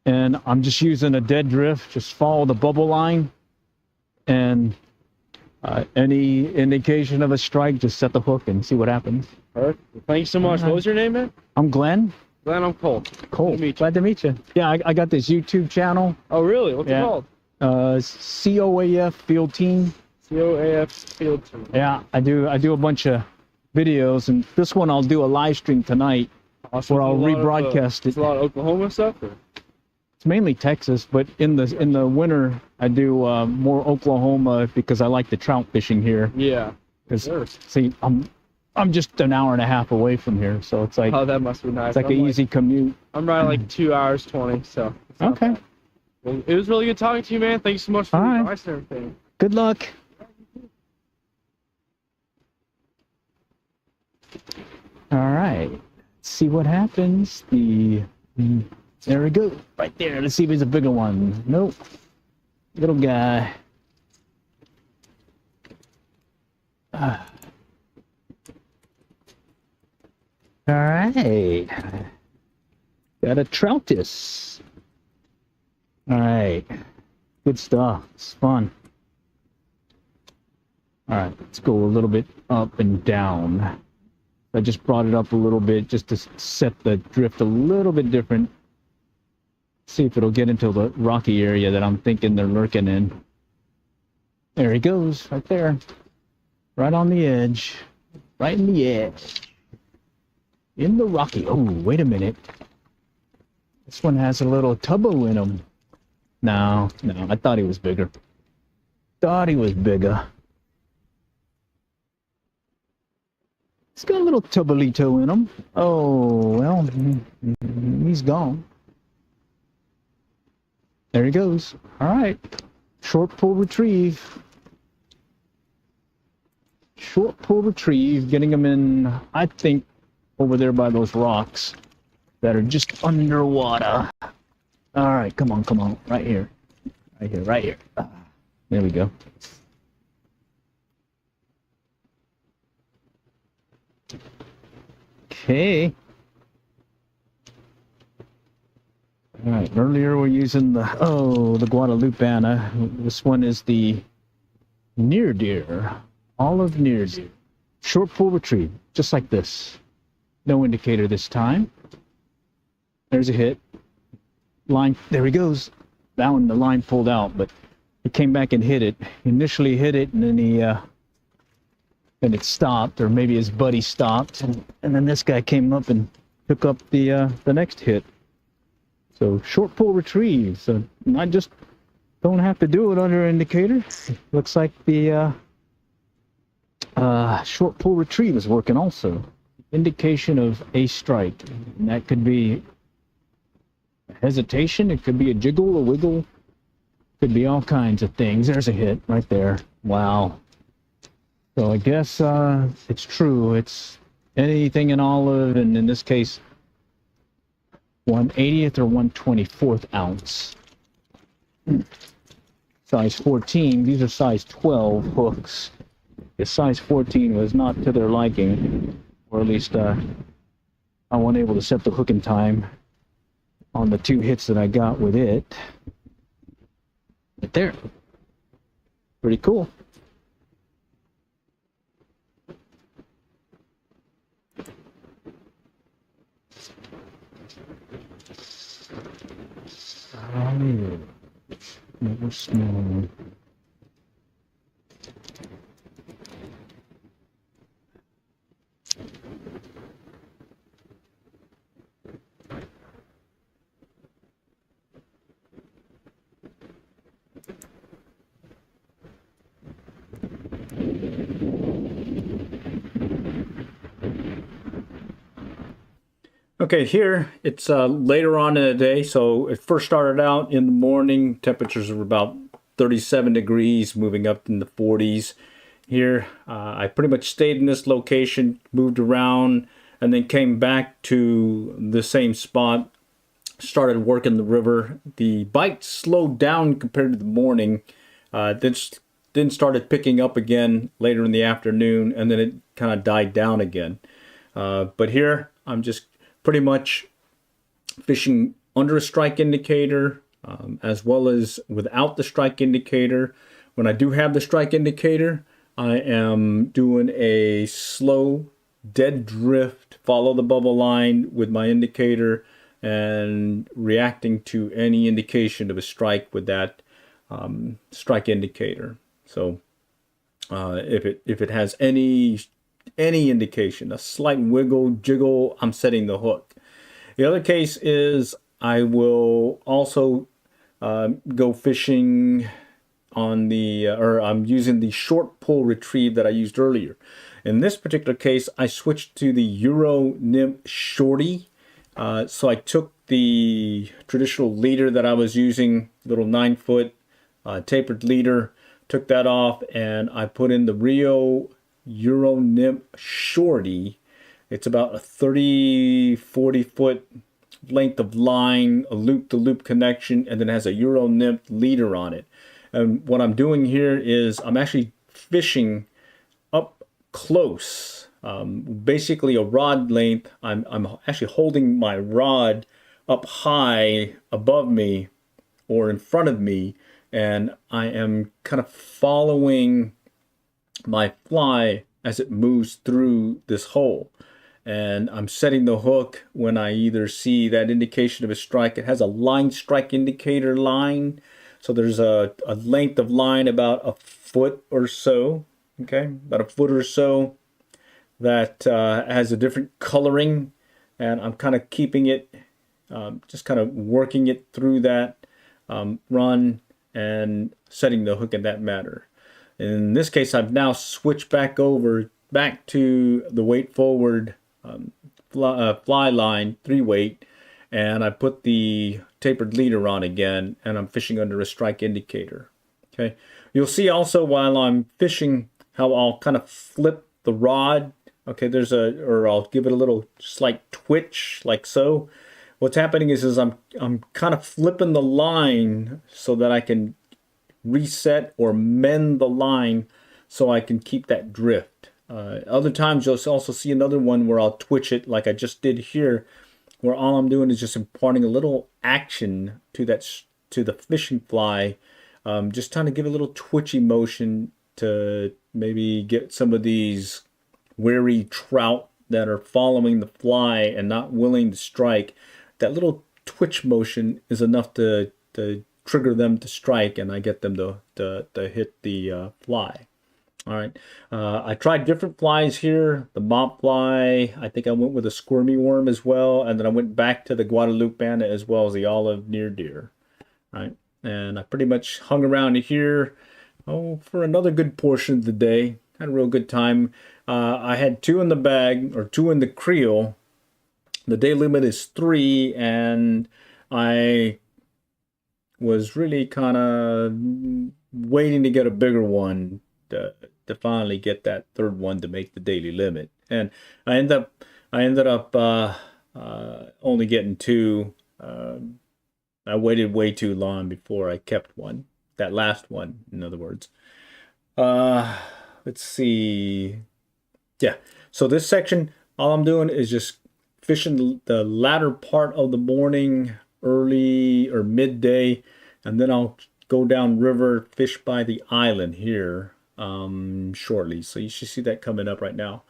and I'm just using a dead drift. Just follow the bubble line, and any indication of a strike, just set the hook and see what happens. Perfect. Thank you so much. What was your name, man? I'm Glenn. Glenn, I'm Cole. Cool. Good to meet you. Glad to meet you. Yeah, I got this YouTube channel, Oh, really? What's Yeah. it called? COAF Field Team. COAF Field Team. Yeah, I do a bunch of videos, and this one I'll do a live stream tonight Awesome. where I'll It's a lot of, rebroadcast It's it. a lot of Oklahoma stuff? Or? It's mainly Texas, but in the winter I do more Oklahoma because I like the trout fishing here. Yeah. 'Cause, Sure. see, I'm just an hour and a half away from here, so it's like Oh, that must be nice. it's like an easy commute. I'm riding like 2 hours 20, so. it's not Okay. bad. Well, it was really good talking to you, man. Thank you so much for All the right. advice and everything. Good luck. All right. Let's see what happens. There we go. Right there. Let's see if it's a bigger one. Nope. Little guy. All right. Got a troutus. All right. Good stuff. It's fun. All right. Let's go a little bit up and down. I just brought it up a little bit just to set the drift a little bit different. See if it'll get into the rocky area that I'm thinking they're lurking in. There he goes, right there. Right on the edge. Right in the edge. In the rocky. Oh, wait a minute. This one has a little tubbo in him. No, I thought he was bigger. Thought he was bigger. It's got a little tubalito in him. Oh, well, he's gone. There he goes. All right. Short pull retrieve. Short pull retrieve, getting him in, I think, over there by those rocks that are just underwater. All right, come on, come on. Right here. Right here, right here. There we go. Okay. All right, earlier we're using the Guadalupana. This one is the near deer, olive near deer. Short pull retrieve, just like this. No indicator this time. There's a hit. Line, there he goes. That one, the line pulled out, but he came back and hit it. Initially hit it, and then and it stopped, or maybe his buddy stopped, and then this guy came up and took up the next hit. So short pull retrieve. So I just don't have to do it under indicator. Looks like the short pull retrieve is working also. Indication of a strike. And that could be a hesitation. It could be a jiggle, a wiggle. Could be all kinds of things. There's a hit right there. Wow. So I guess it's true. It's anything in olive, and in this case, 1/80th or 1/24th ounce. Size 14. These are size 12 hooks. The size 14 was not to their liking, or at least I wasn't able to set the hook in time on the 2 hits that I got with it. But there. Pretty cool. Never small. Okay, here it's later on in the day, so it first started out in the morning. Temperatures were about 37 degrees, moving up in the 40s. Here, I pretty much stayed in this location, moved around, and then came back to the same spot, started working the river. The bite slowed down compared to the morning, then started picking up again later in the afternoon, and then it kind of died down again. But here, I'm just pretty much fishing under a strike indicator, as well as without the strike indicator. When I do have the strike indicator, I am doing a slow, dead drift, follow the bubble line with my indicator, and reacting to any indication of a strike with that strike indicator. So if it has any indication, a slight wiggle, jiggle, I'm setting the hook. The other case is I will also go fishing on the, I'm using the short pull retrieve that I used earlier. In this particular case, I switched to the Euro Nymph Shorty. So I took the traditional leader that I was using, little 9-foot tapered leader, took that off, and I put in the Rio Euro Nymph Shorty. It's about a 40 foot length of line, a loop-to-loop connection, and then has a Euro Nymph leader on it. And what I'm doing here is I'm actually fishing up close, basically a rod length. I'm actually holding my rod up high above me or in front of me, and I am kind of following my fly as it moves through this hole. And I'm setting the hook when I either see that indication of a strike. It has a line strike indicator line. So there's a length of line about a foot or so, okay, about a foot or so, that has a different coloring. And I'm kind of keeping it, just kind of working it through that run and setting the hook in that manner. In this case, I've now switched back over back to the weight forward fly line, 3-weight, and I put the tapered leader on again, and I'm fishing under a strike indicator. Okay, you'll see also while I'm fishing how I'll kind of flip the rod. Okay, or I'll give it a little slight twitch like so. What's happening is I'm kind of flipping the line so that I can reset or mend the line so I can keep that drift. Other times you'll also see another one where I'll twitch it like I just did here, where all I'm doing is just imparting a little action to the fishing fly, just trying to give a little twitchy motion to maybe get some of these wary trout that are following the fly and not willing to strike. That little twitch motion is enough to trigger them to strike, and I get them to hit the fly. All right. I tried different flies here. The mop fly. I think I went with a squirmy worm as well, and then I went back to the Guadalupe banna as well as the olive near deer. All right. And I pretty much hung around here for another good portion of the day. Had a real good time. I had 2 in the bag, or 2 in the creel. The day limit is 3, and I was really kind of waiting to get a bigger one to finally get that 3rd one to make the daily limit. And I ended up only getting 2. I waited way too long before I kept one. That last one, in other words. Let's see. Yeah. So this section, all I'm doing is just fishing the latter part of the morning, early or midday, and then I'll go down river, fish by the island here shortly. So you should see that coming up right now.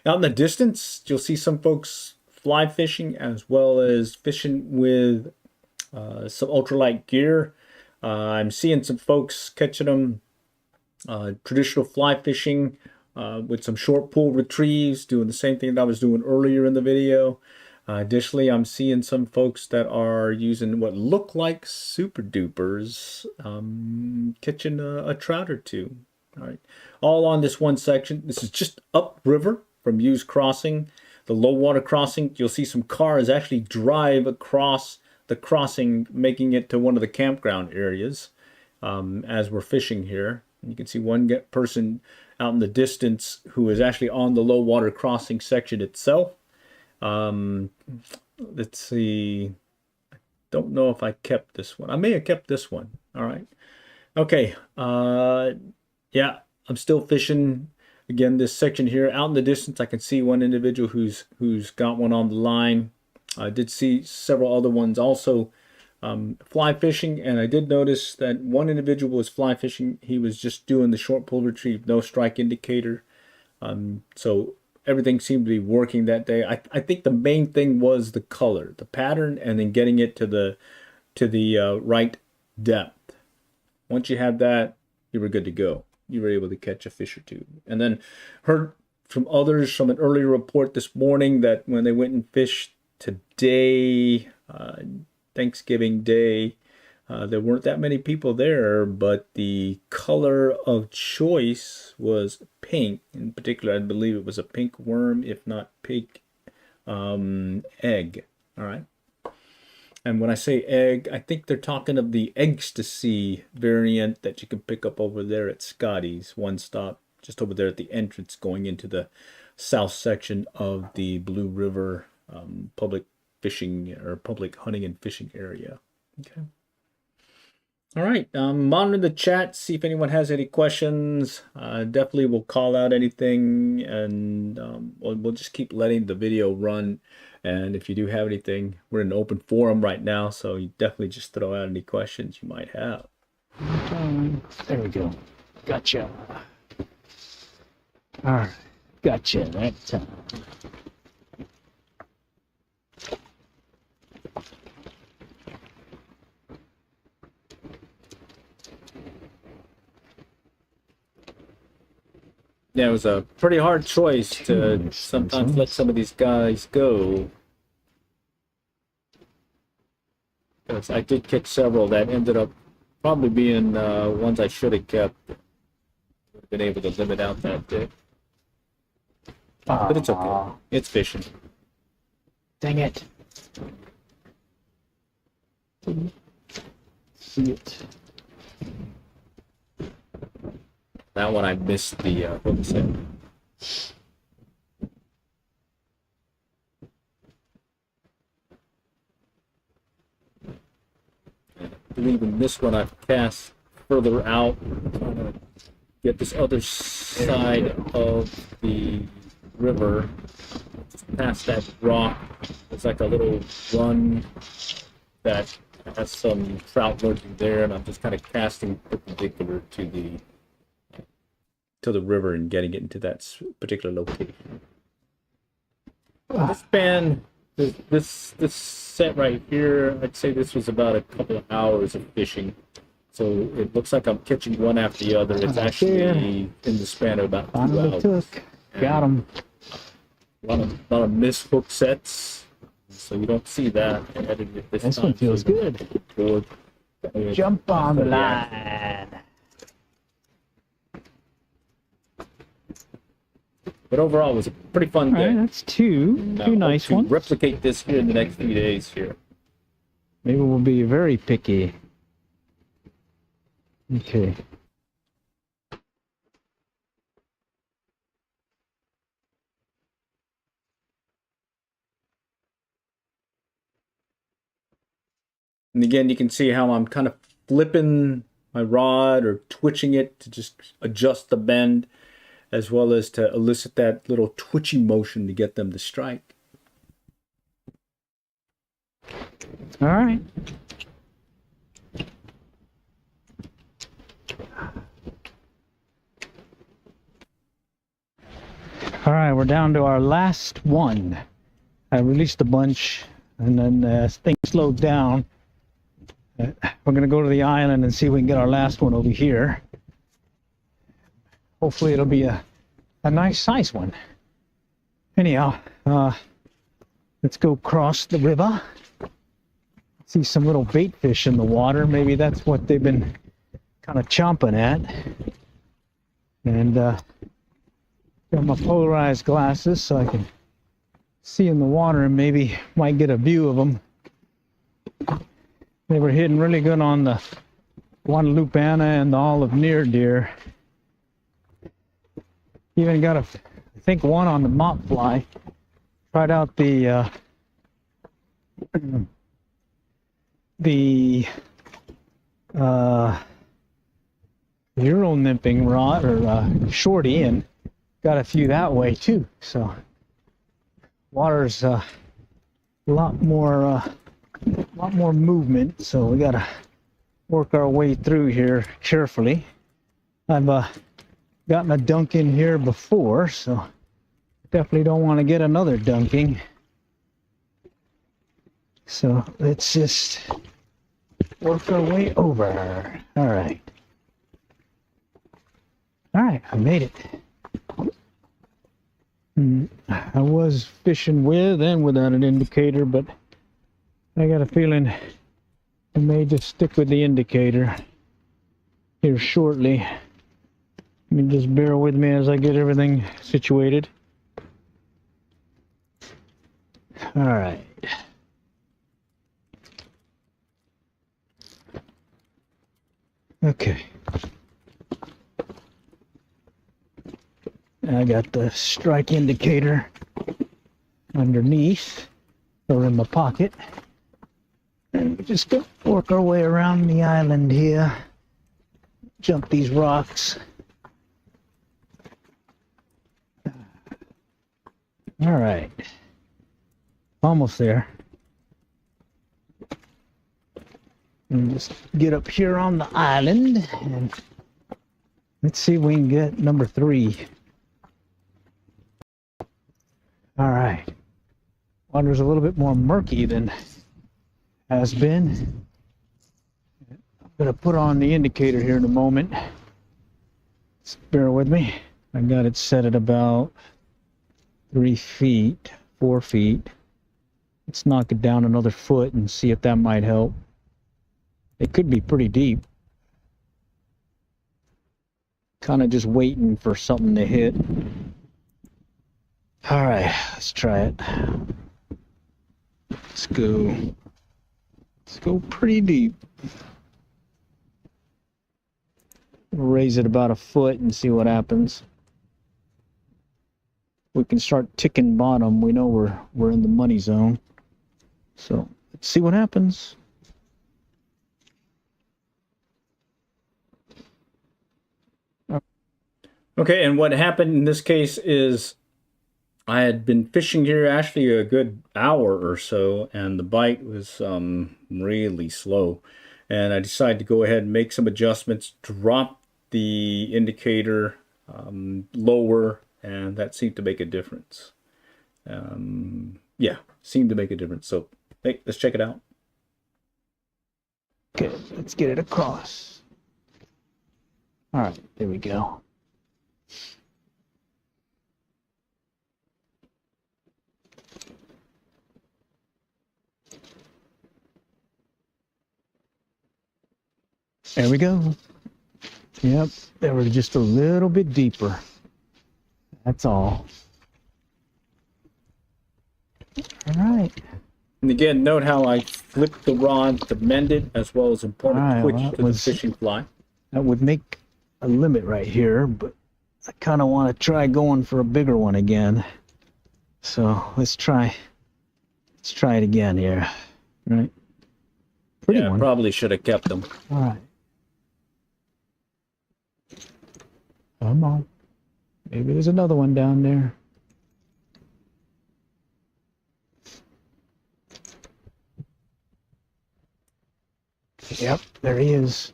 Out in the distance, you'll see some folks fly fishing as well as fishing with some ultralight gear. I'm seeing some folks catching them traditional fly fishing with some short pool retrieves, doing the same thing that I was doing earlier in the video. Additionally, I'm seeing some folks that are using what look like super dupers, catching a trout or 2. All right, all on this one section. This is just upriver from Hughes Crossing, the low water crossing. You'll see some cars actually drive across the crossing, making it to one of the campground areas as we're fishing here. You can see one person out in the distance who is actually on the low water crossing section itself. Let's see. I don't know if I kept this one. I may have kept this one. All right. Okay. Yeah, I'm still fishing. Again, this section here out in the distance, I can see one individual who's got one on the line. I did see several other ones also fly fishing, and I did notice that one individual was fly fishing. He was just doing the short pull retrieve, no strike indicator. So everything seemed to be working that day. I think the main thing was the color, the pattern, and then getting it to the right depth. Once you had that, you were good to go. You were able to catch a fish or 2. And then heard from others from an earlier report this morning that when they went and fished today, Thanksgiving Day, there weren't that many people there, but the color of choice was pink. In particular, I believe it was a pink worm, if not pink egg. All right. And when I say egg, I think they're talking of the ecstasy variant that you can pick up over there at Scotty's One Stop, just over there at the entrance going into the south section of the Blue River public fishing or public hunting and fishing area. Okay. All right. Monitor the chat, see if anyone has any questions. Definitely will call out anything, and we'll just keep letting the video run. And if you do have anything, we're in an open forum right now, so you definitely just throw out any questions you might have. There we go. Gotcha. All right. Gotcha that time. Yeah, it was a pretty hard choice to sometimes let some of these guys go. Because I did catch several that ended up probably being ones I should have kept. Would have been able to limit out that day. But it's okay. It's fishing. Dang it. See it. That one I missed the hook set. I believe in this one I've cast further out, trying to get this other side of the river, just past that rock. It's like a little run that has some trout lurking there, and I'm just kind of casting perpendicular to the river and getting it into that particular location. This band, this set right here, I'd say this was about a couple of hours of fishing. So it looks like I'm catching one after the other. It's actually in the span of about 2 hours. Took. Got him. A lot of missed hook sets, so you don't see that. I edited it this time, one feels so good. Good. Jump on the line. But overall, it was a pretty fun All day. right, that's two Now, nice hope to ones. replicate this here in the next few days here. Maybe we'll be very picky. Okay. And again, you can see how I'm kind of flipping my rod or twitching it to just adjust the bend, as well as to elicit that little twitchy motion to get them to strike. All right. All right, we're down to our last one. I released a bunch, and then as things slowed down, we're going to go to the island and see if we can get our last one over here. Hopefully it'll be a nice size one. Anyhow, let's go cross the river. See some little bait fish in the water. Maybe that's what they've been kind of chomping at. And got my polarized glasses so I can see in the water and maybe might get a view of them. They were hitting really good on the Guadalupe and the olive near deer. Even got I think one on the mop fly. Tried out the Euro nymphing rod or shorty, and got a few that way too. So water's a lot more movement, so we gotta work our way through here carefully. I've gotten a dunk in here before, so definitely don't want to get another dunking. So let's just work our way over. All right, I made it. I was fishing with and without an indicator, but I got a feeling I may just stick with the indicator here shortly. You just bear with me as I get everything situated. All right. Okay. I got the strike indicator underneath or in my pocket. And we just go work our way around the island here. Jump these rocks. All right. Almost there. And just get up here on the island and let's see if we can get number 3. All right. Water's a little bit more murky than has been. I'm gonna put on the indicator here in a moment. Just bear with me. I got it set at about 3 feet, 4 feet. Let's knock it down another foot and see if that might help. It could be pretty deep. Kind of just waiting for something to hit. All right, let's try it. Let's go. Let's go pretty deep. Raise it about a foot and see what happens. We can start ticking bottom. We know we're in the money zone. So let's see what happens. Okay, and what happened in this case is I had been fishing here actually a good hour or so, and the bite was really slow. And I decided to go ahead and make some adjustments, drop the indicator lower, and that seemed to make a difference. Yeah, seemed to make a difference. So, hey, let's check it out. Okay, let's get it across. All right, there we go. There we go. Yep, they were just a little bit deeper. That's all. All right. And again, note how I flipped the rod to mend it, as well as important All right, twitch well, to the fishing fly. That would make a limit right here, but I kind of want to try going for a bigger one again. So let's try it again here. All right. Pretty Yeah, one. probably should have kept them. All right. Come on. Maybe there's another one down there. Yep, there he is.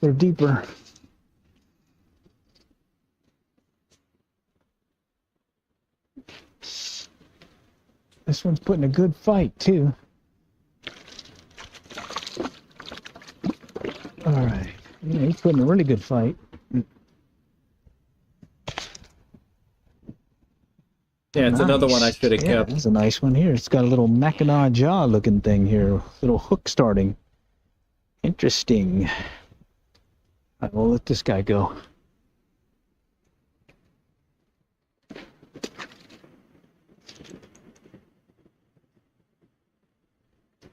They're deeper. This one's putting a good fight, too. All right. Yeah, he's putting a really good fight. Yeah, it's another one I should have kept. That's a nice one here. It's got a little Mackinac jaw looking thing here. Little hook starting. Interesting. All right, we'll let this guy go.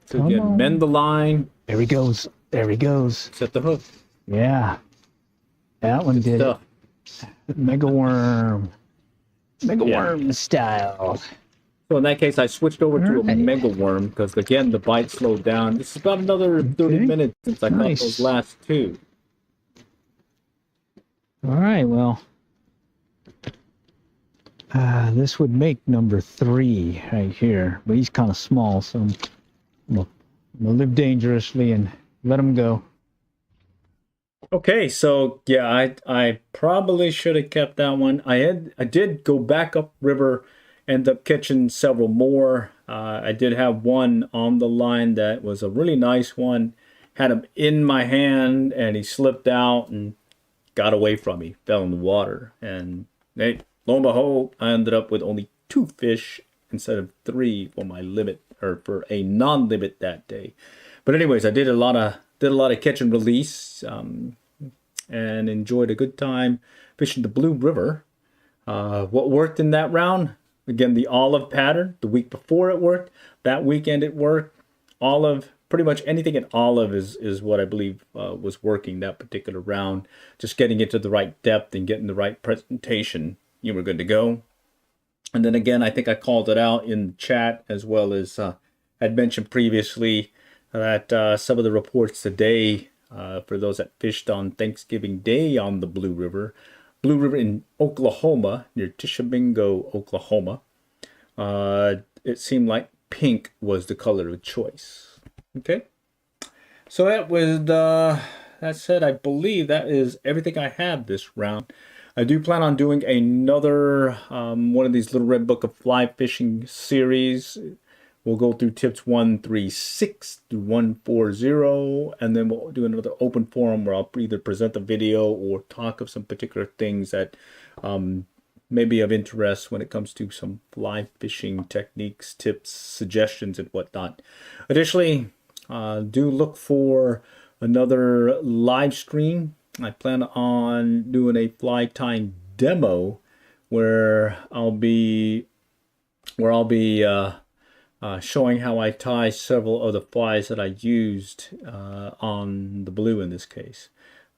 So again, mend the line. There he goes. There he goes. Set the hook. Yeah. That one did Stuff. it. Mega worm. Mega worm style. So in that case, I switched over to a Alright. mega worm because again, the bite slowed down. This is about another 30 minutes since I caught Nice. those last two. All right, well, this would make number 3 right here, but he's kind of small, so I'm gonna live dangerously and let him go. Okay, so yeah, I probably should have kept that one. I did go back up river, end up catching several more. I did have one on the line that was a really nice one. Had him in my hand, and he slipped out and got away from me, fell in the water, and hey, lo and behold, I ended up with only 2 fish instead of 3 for my limit, or for a non-limit that day. But anyways, I did a lot of catch and release, and enjoyed a good time fishing the Blue River. What worked in that round? Again, the olive pattern. The week before it worked. That weekend it worked. Olive, pretty much anything in olive is what I believe was working that particular round. Just getting it to the right depth and getting the right presentation, you were good to go. And then again, I think I called it out in the chat, as well as I'd mentioned previously that some of the reports today, for those that fished on Thanksgiving Day on the Blue River in Oklahoma, near Tishomingo, Oklahoma, it seemed like pink was the color of choice. Okay, so that was that said, I believe that is everything I have this round. I do plan on doing another one of these Little Red Book of Fly Fishing series. We'll go through tips 136 through 140, and then we'll do another open forum where I'll either present a video or talk of some particular things that may be of interest when it comes to some fly fishing techniques, tips, suggestions, and whatnot. Additionally, do look for another live stream. I plan on doing a fly tying demo where I'll be showing how I tie several of the flies that I used on the blue in this case.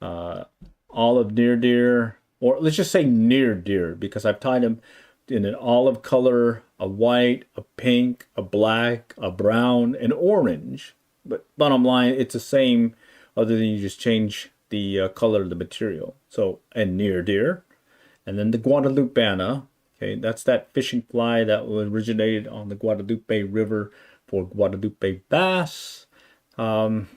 Olive near deer, or let's just say near deer, because I've tied them in an olive color, a white, a pink, a black, a brown, an orange. But bottom line, it's the same, other than you just change the color of the material. So, and near deer, and then the Guadalupana. Okay, that's that fishing fly that originated on the Guadalupe River for Guadalupe bass. And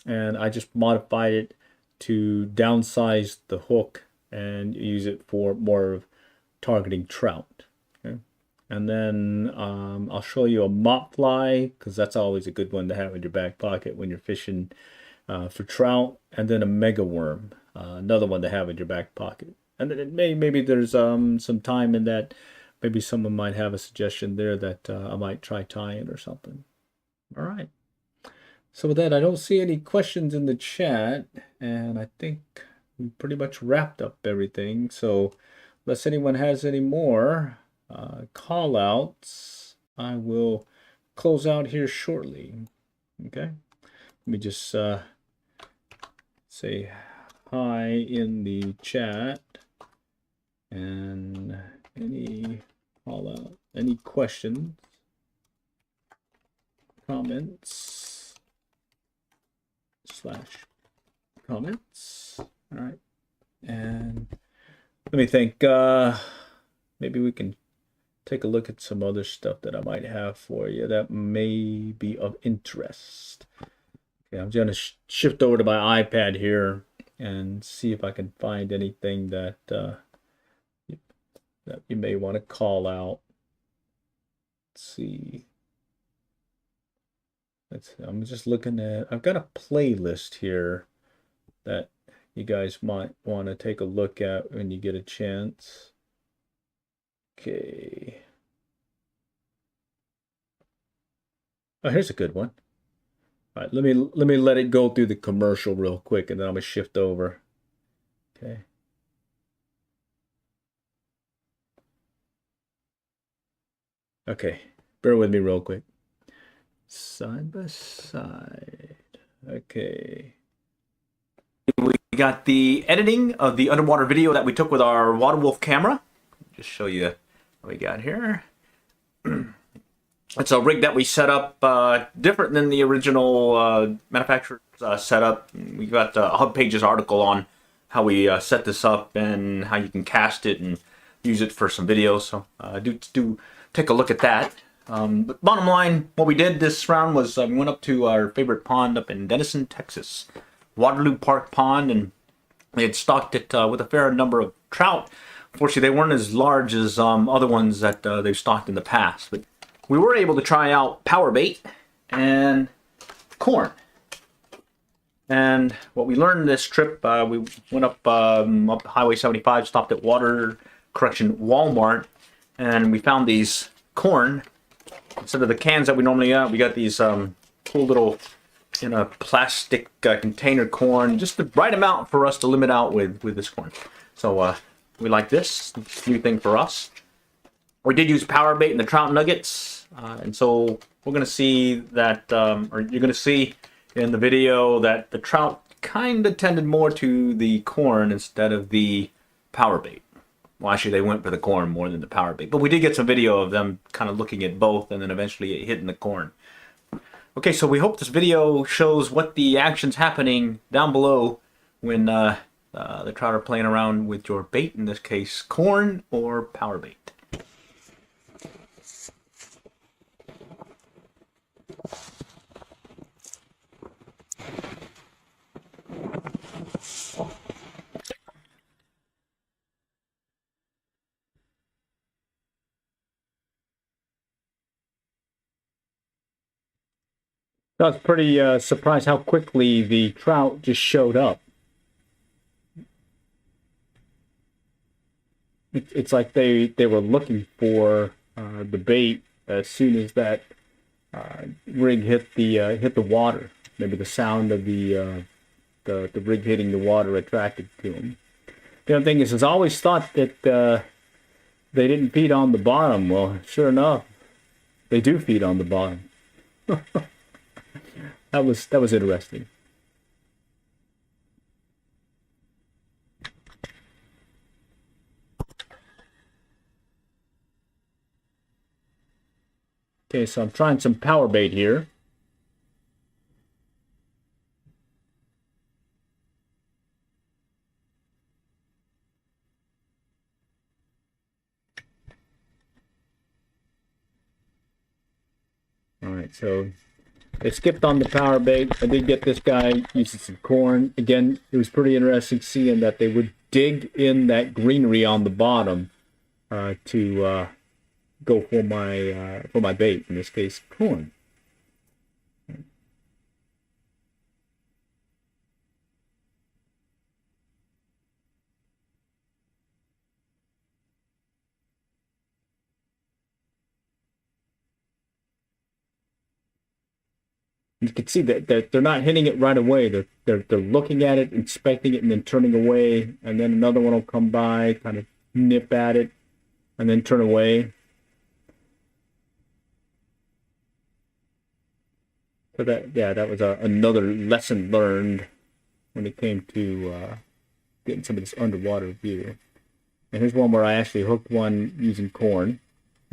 I just modified it to downsize the hook and use it for more of targeting trout. Okay, and then I'll show you a mop fly, because that's always a good one to have in your back pocket when you're fishing for trout. And then a mega worm, another one to have in your back pocket. And then maybe there's some time in that. Maybe someone might have a suggestion there that I might try tying or something. All right. So with that, I don't see any questions in the chat, and I think we pretty much wrapped up everything. So unless anyone has any more call outs, I will close out here shortly. Okay. Let me just say hi in the chat. And any call out, any questions, comments, /comments. All right. And let me think, maybe we can take a look at some other stuff that I might have for you that may be of interest. Okay, I'm going to shift over to my iPad here and see if I can find anything that that you may want to call out. Let's see. I'm just looking at, I've got a playlist here that you guys might want to take a look at when you get a chance. Okay. Oh, here's a good one. All right, let me let it go through the commercial real quick, and then I'm gonna shift over. Okay. Okay, bear with me real quick. Side by side. Okay. We got the editing of the underwater video that we took with our Waterwolf camera. Just show you what we got here. It's a rig that we set up different than the original manufacturer's setup. We got a Hub Pages article on how we set this up and how you can cast it and use it for some videos. So do take a look at that. But bottom line, what we did this round was we went up to our favorite pond up in Denison, Texas, Waterloo Park Pond, and they had stocked it with a fair number of trout. Unfortunately, they weren't as large as other ones that they've stocked in the past. But we were able to try out power bait and corn. And what we learned this trip, we went up Highway 75, stopped at Walmart, and we found these corn. Instead of the cans that we normally got, we got these cool little in a plastic container corn, just the right amount for us to limit out with this corn. So we like this. It's a new thing for us. We did use power bait and the trout nuggets, and so we're going to see that, or you're going to see in the video that the trout kind of tended more to the corn instead of the power bait. Well, actually, they went for the corn more than the power bait. But we did get some video of them kind of looking at both and then eventually hitting the corn. Okay, so we hope this video shows what the action's happening down below when the trout are playing around with your bait, in this case, corn or power bait. I was pretty surprised how quickly the trout just showed up. It's like they were looking for the bait as soon as that rig hit the water. Maybe the sound of the rig hitting the water attracted to them. The other thing is I always thought that they didn't feed on the bottom. Well, sure enough, they do feed on the bottom. That was interesting. Okay, so I'm trying some power bait here. All right, so they skipped on the power bait. I did get this guy using some corn. Again, it was pretty interesting seeing that they would dig in that greenery on the bottom to go for my bait, in this case, corn. You can see that they're not hitting it right away. They're looking at it, inspecting it, and then turning away. And then another one will come by, kind of nip at it, and then turn away. So that was another lesson learned when it came to getting some of this underwater view. And here's one where I actually hooked one using corn.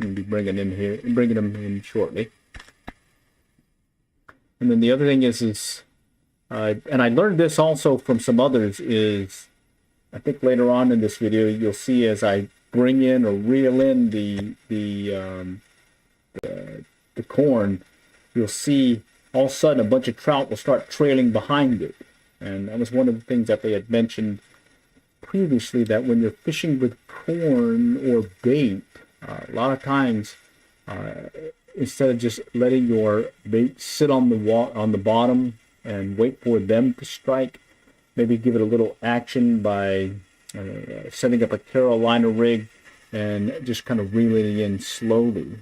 I'm gonna be bringing them in shortly. And then the other thing is and I learned this also from some others, is I think later on in this video you'll see as I bring in or reel in the corn, you'll see all of a sudden a bunch of trout will start trailing behind it. And that was one of the things that they had mentioned previously, that when you're fishing with corn or bait, a lot of times instead of just letting your bait sit on the bottom and wait for them to strike, maybe give it a little action by setting up a Carolina rig and just kind of reeling it in slowly.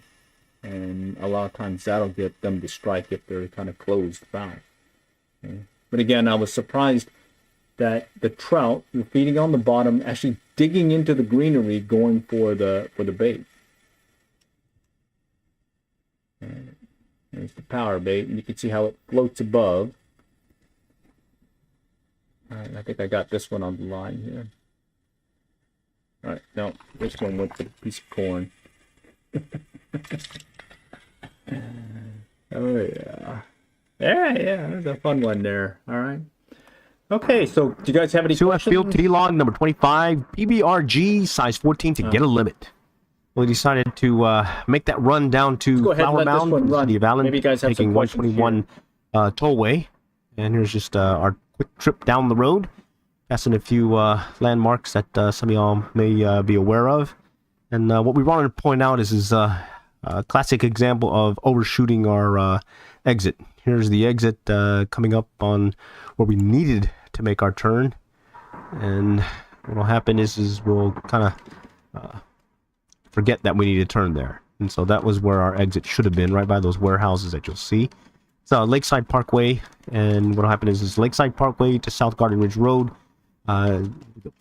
And a lot of times that'll get them to strike if they're kind of closed mouth. Okay. But again, I was surprised that the trout were feeding on the bottom, actually digging into the greenery, going for the bait. And there's the power bait, and you can see how it floats above. All right, I think I got this one on the line here. All right, no, this one went for the piece of corn. Oh yeah. Yeah, there's a fun one there. All right. Okay, so do you guys have any COAF questions? field T-log number 25, PBRG, size 14 to get a limit. We decided to make that run down to Go ahead and Flower let this Mound, one run. City of Allen, Maybe you guys have taking some questions 121 tollway. And here's just our quick trip down the road, passing a few landmarks that some of y'all may be aware of. And what we wanted to point out is a classic example of overshooting our exit. Here's the exit coming up on where we needed to make our turn. And what will happen is we'll kind of forget that we need to turn there. And so that was where our exit should have been, right by those warehouses that you'll see. It's Lakeside Parkway, and what will happen is Lakeside Parkway to South Garden Ridge Road. The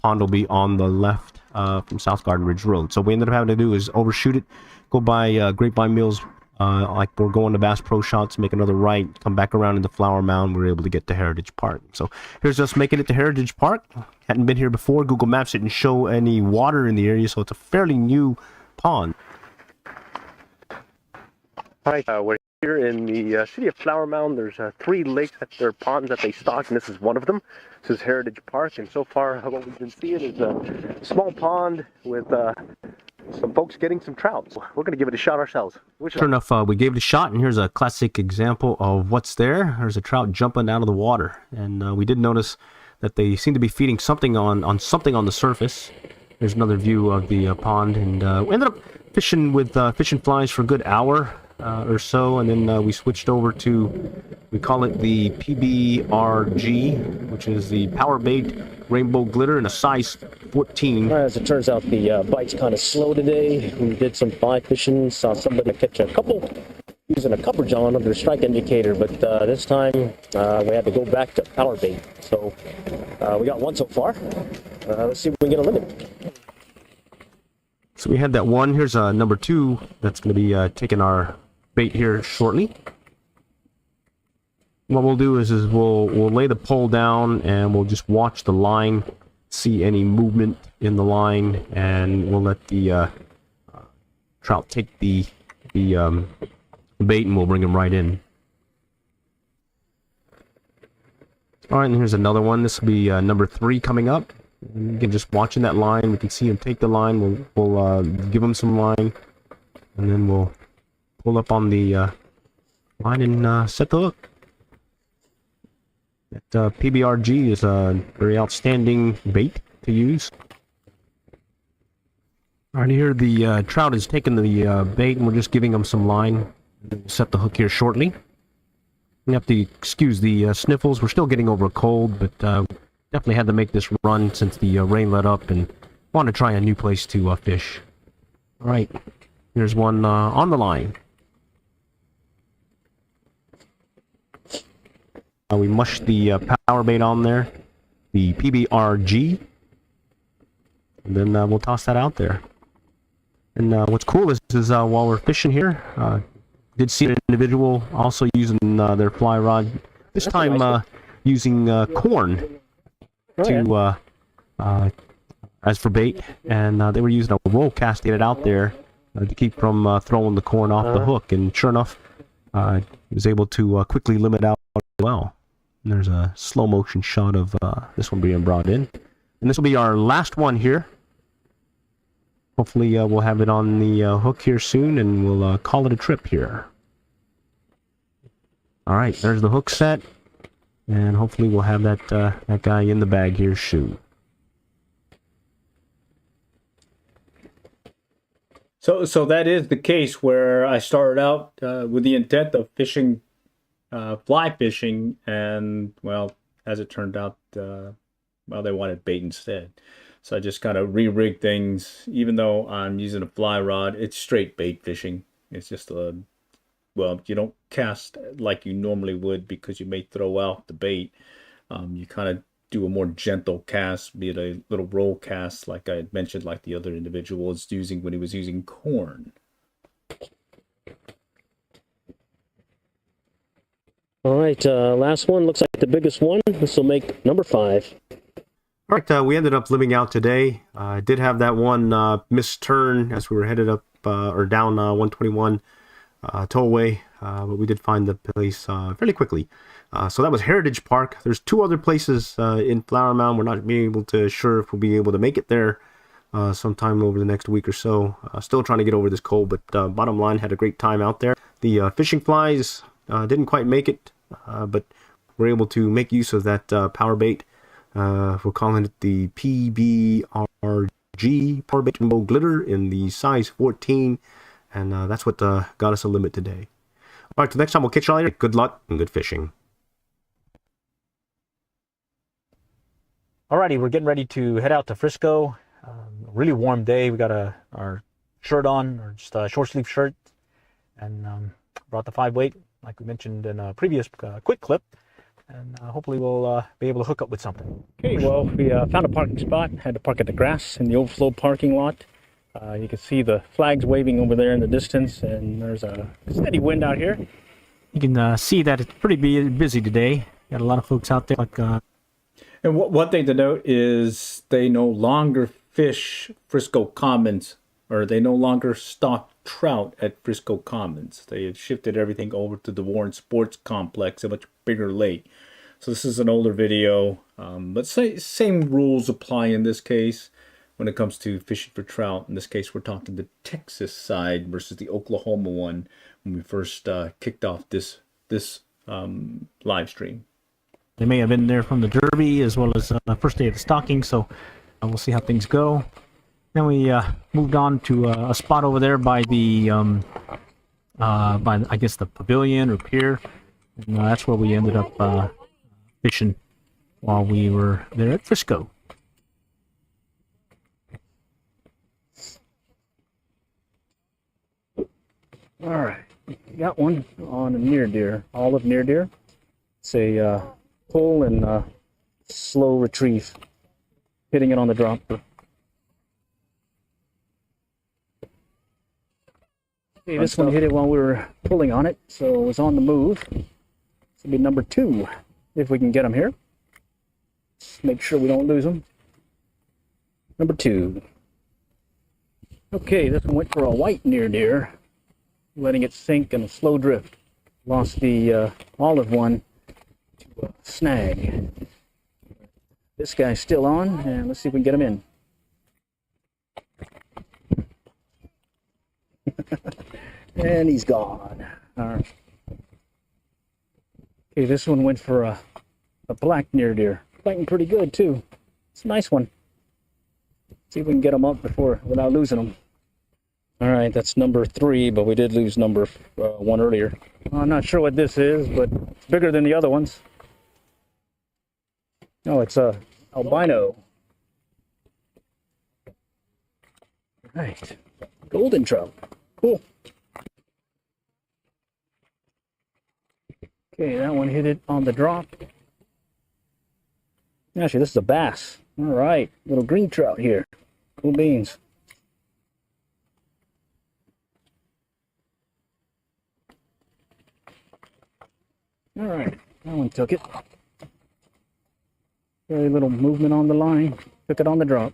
pond will be on the left from South Garden Ridge Road. So what we ended up having to do is overshoot it, go by Grapevine Mills, like we're going to Bass Pro Shots, make another right, come back around into Flower Mound. We were able to get to Heritage Park. So here's us making it to Heritage Park. Hadn't been here before. Google Maps didn't show any water in the area, so it's a fairly new pond. Hi, we're here in the city of Flower Mound. There's 3 lakes that are ponds that they stock, and this is one of them. This is Heritage Park, and so far what we've been seeing is a small pond with some folks getting some trout. We're going to give it a shot ourselves. Sure enough, we gave it a shot, and here's a classic example of what's there. There's a trout jumping out of the water, and we did notice that they seem to be feeding something on something on the surface. There's another view of the pond, and we ended up fishing with fishing flies for a good hour or so, and then we switched over to, we call it the PBRG, which is the Power Bait Rainbow Glitter in a size 14. As it turns out, the bite's kind of slow today. We did some fly fishing, saw somebody catch a couple using a coverage on under strike indicator, but this time we had to go back to Power Bait. So we got one so far. Let's see if we can get a limit. So we had that one. Here's number 2 that's going to be taking our bait here shortly. What we'll do is we'll lay the pole down and we'll just watch the line, see any movement in the line, and we'll let the trout take the bait and we'll bring him right in. All right, and here's another one. This will be number 3 coming up. And again, just watching that line, we can see him take the line. We'll give him some line, and then we'll pull up on the line and set the hook. That PBRG is a very outstanding bait to use. All right, here the trout is taking the bait, and we're just giving him some line. We'll set the hook here shortly. You have to excuse the sniffles. We're still getting over a cold, but definitely had to make this run since the rain let up and want to try a new place to fish. All right, here's one on the line. We mushed the power bait on there, the PBRG, and then we'll toss that out there. And what's cool is while we're fishing here, did see an individual also using their fly rod, this time using corn to as for bait, and they were using a roll cast to get it out there to keep from throwing the corn off the hook. And sure enough, he was able to quickly limit out as well. And there's a slow motion shot of this one being brought in, and this will be our last one here. Hopefully we'll have it on the hook here soon, and we'll call it a trip here. All right, there's the hook set, and hopefully we'll have that guy in the bag here soon. So that is the case where I started out with the intent of fishing, fly fishing, and well, as it turned out, well, they wanted bait instead. So I just kind of re-rigged things. Even though I'm using a fly rod, it's straight bait fishing. It's just well, you don't cast like you normally would because you may throw out the bait. You kind of do a more gentle cast, be it a little roll cast, like I had mentioned, like the other individual was using when he was using corn. All right, last one. Looks like the biggest one. This will make number 5. All right, we ended up living out today. I did have that one missed turn as we were headed up or down 121 tollway, but we did find the place fairly quickly. So that was Heritage Park. There's 2 other places in Flower Mound. We're not being able to sure if we'll be able to make it there sometime over the next week or so. Still trying to get over this cold, but bottom line, had a great time out there. The fishing flies didn't quite make it, but we're able to make use of that power bait. We're calling it the PBRG Power Bait Rainbow Glitter in the size 14, and that's what got us a limit today. All right, till next time, we'll catch you later. Good luck and good fishing. Alrighty, we're getting ready to head out to Frisco. Really warm day. We got our shirt on, or just a short sleeve shirt, and brought the 5-weight, like we mentioned in a previous quick clip. And hopefully we'll be able to hook up with something. Okay, well, we found a parking spot. Had to park at the grass in the overflow parking lot. You can see the flags waving over there in the distance, and there's a steady wind out here. You can see that it's pretty busy today. Got a lot of folks out there. Like, And one thing to note is they no longer fish Frisco Commons, or they no longer stock trout at Frisco Commons. They have shifted everything over to the Warren Sports Complex, a much bigger lake. So this is an older video, but same rules apply in this case when it comes to fishing for trout. In this case, we're talking the Texas side versus the Oklahoma one when we first kicked off this live stream. they may have been there from the Derby as well as the first day of the stocking, so we'll see how things go. Then we moved on to a spot over there by the, by I guess the pavilion or pier. And, that's where we ended up fishing while we were there at Frisco. All right, got one on a near deer, olive near deer. It's a pull and slow retrieve, hitting it on the drop. Okay, this one hit it while we were pulling on it, so it was on the move. This will be number 2, if we can get them here. Let's make sure we don't lose them. Number 2. Okay, this one went for a white near, letting it sink in a slow drift. Lost the olive one to a snag. This guy's still on, and let's see if we can get him in. And he's gone. All right. Okay, this one went for a black deer. Fighting pretty good too. It's a nice one. See if we can get him up without losing him. All right, that's number 3, but we did lose number 1 earlier. I'm not sure what this is, but it's bigger than the other ones. No, it's a albino. All right, golden trout. Cool. Okay, that one hit it on the drop. Actually, this is a bass. All right, little green trout here. Cool beans. All right, that one took it. Very little movement on the line. Took it on the drop.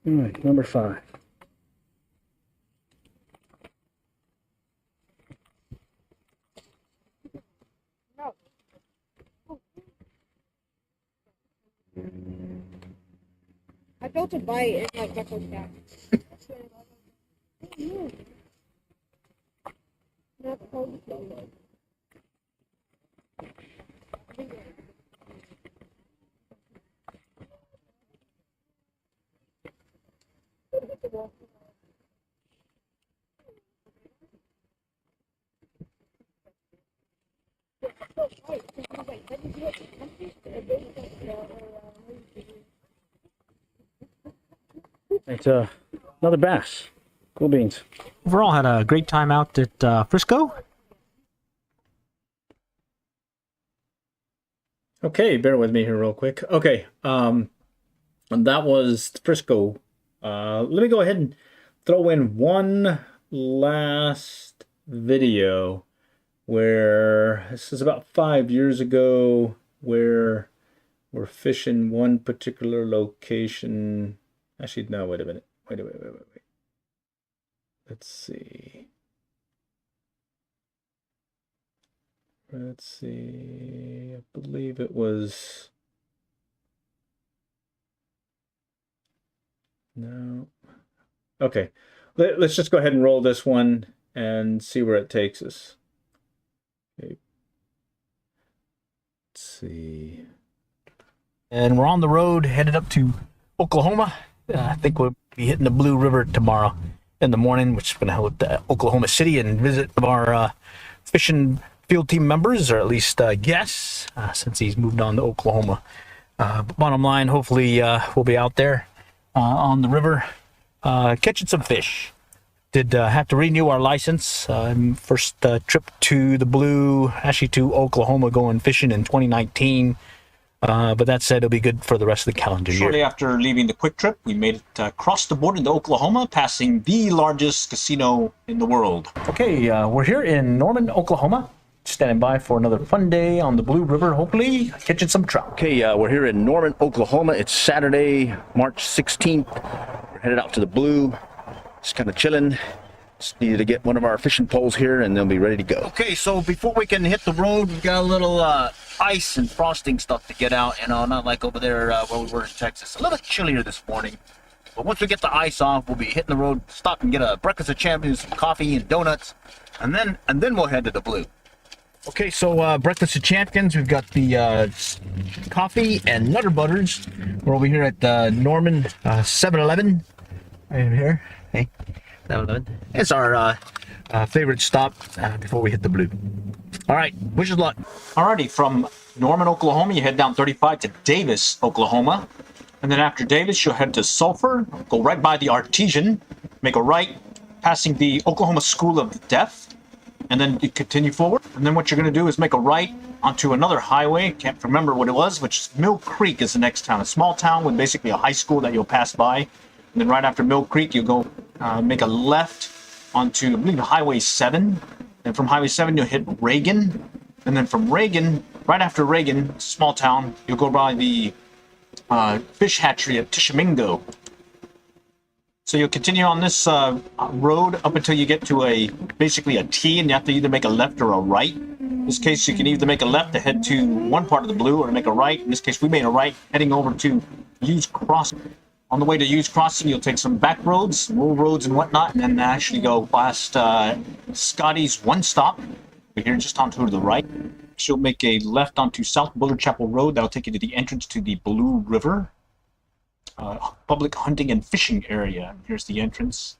All right, number 5. I felt a bite and like knuckled down. It's another bass. Cool beans. Overall, had a great time out at Frisco. Okay, bear with me here real quick. Okay, and that was Frisco. Let me go ahead and throw in one last video where this is about 5 years ago, where we're fishing one particular location. Actually, no, wait a minute. Wait. Let's see. I believe it was... No. Okay. Let's just go ahead and roll this one and see where it takes us. Okay. Let's see. And we're on the road, headed up to Oklahoma. I think we'll be hitting the Blue River tomorrow in the morning, which is going to help Oklahoma City and visit our fishing field team members, or at least guests, since he's moved on to Oklahoma. Bottom line, hopefully we'll be out there on the river catching some fish. Did have to renew our license. First trip to the Blue, actually to Oklahoma, going fishing in 2019. But that said, it'll be good for the rest of the calendar year. Shortly after leaving the quick trip, we made it across the border into Oklahoma, passing the largest casino in the world. Okay, we're here in Norman, Oklahoma. Standing by for another fun day on the Blue River, hopefully catching some trout. Okay, we're here in Norman, Oklahoma. It's Saturday, March 16th. We're headed out to the Blue. Just kind of chilling. Just needed to get one of our fishing poles here and they'll be ready to go. Okay, so before we can hit the road, we've got a little ice and frosting stuff to get out, not like over there where we were in Texas. A little bit chillier this morning. But once we get the ice off, we'll be hitting the road, stop and get a breakfast of champions, some coffee and donuts, and then we'll head to the Blue. Okay, so breakfast of champions, we've got the coffee and Nutter Butters. We're over here at Norman 7-Eleven. Right over here. Hey. It's our favorite stop before we hit the Blue. All right, wish us luck. Alrighty, from Norman, Oklahoma, you head down 35 to Davis, Oklahoma. And then after Davis, you'll head to Sulphur, go right by the Artesian, make a right, passing the Oklahoma School of the Deaf. And then you continue forward. And then what you're going to do is make a right onto another highway. Can't remember what it was, which is Mill Creek is the next town. A small town with basically a high school that you'll pass by. And then right after Mill Creek, you go make a left onto, I believe, Highway 7. And from Highway 7, you'll hit Reagan. And then from Reagan, right after Reagan, small town, you'll go by the fish hatchery at Tishomingo. So you'll continue on this road up until you get to basically a T, and you have to either make a left or a right. In this case, you can either make a left to head to one part of the blue, or make a right. In this case, we made a right, heading over to Hughes Crossing. On the way to Hughes Crossing, you'll take some back roads, rural roads and whatnot, and then actually go past Scotty's One Stop. We're here just onto the right. So you'll make a left onto South Bullard Chapel Road. That'll take you to the entrance to the Blue River public hunting and fishing area. Here's the entrance.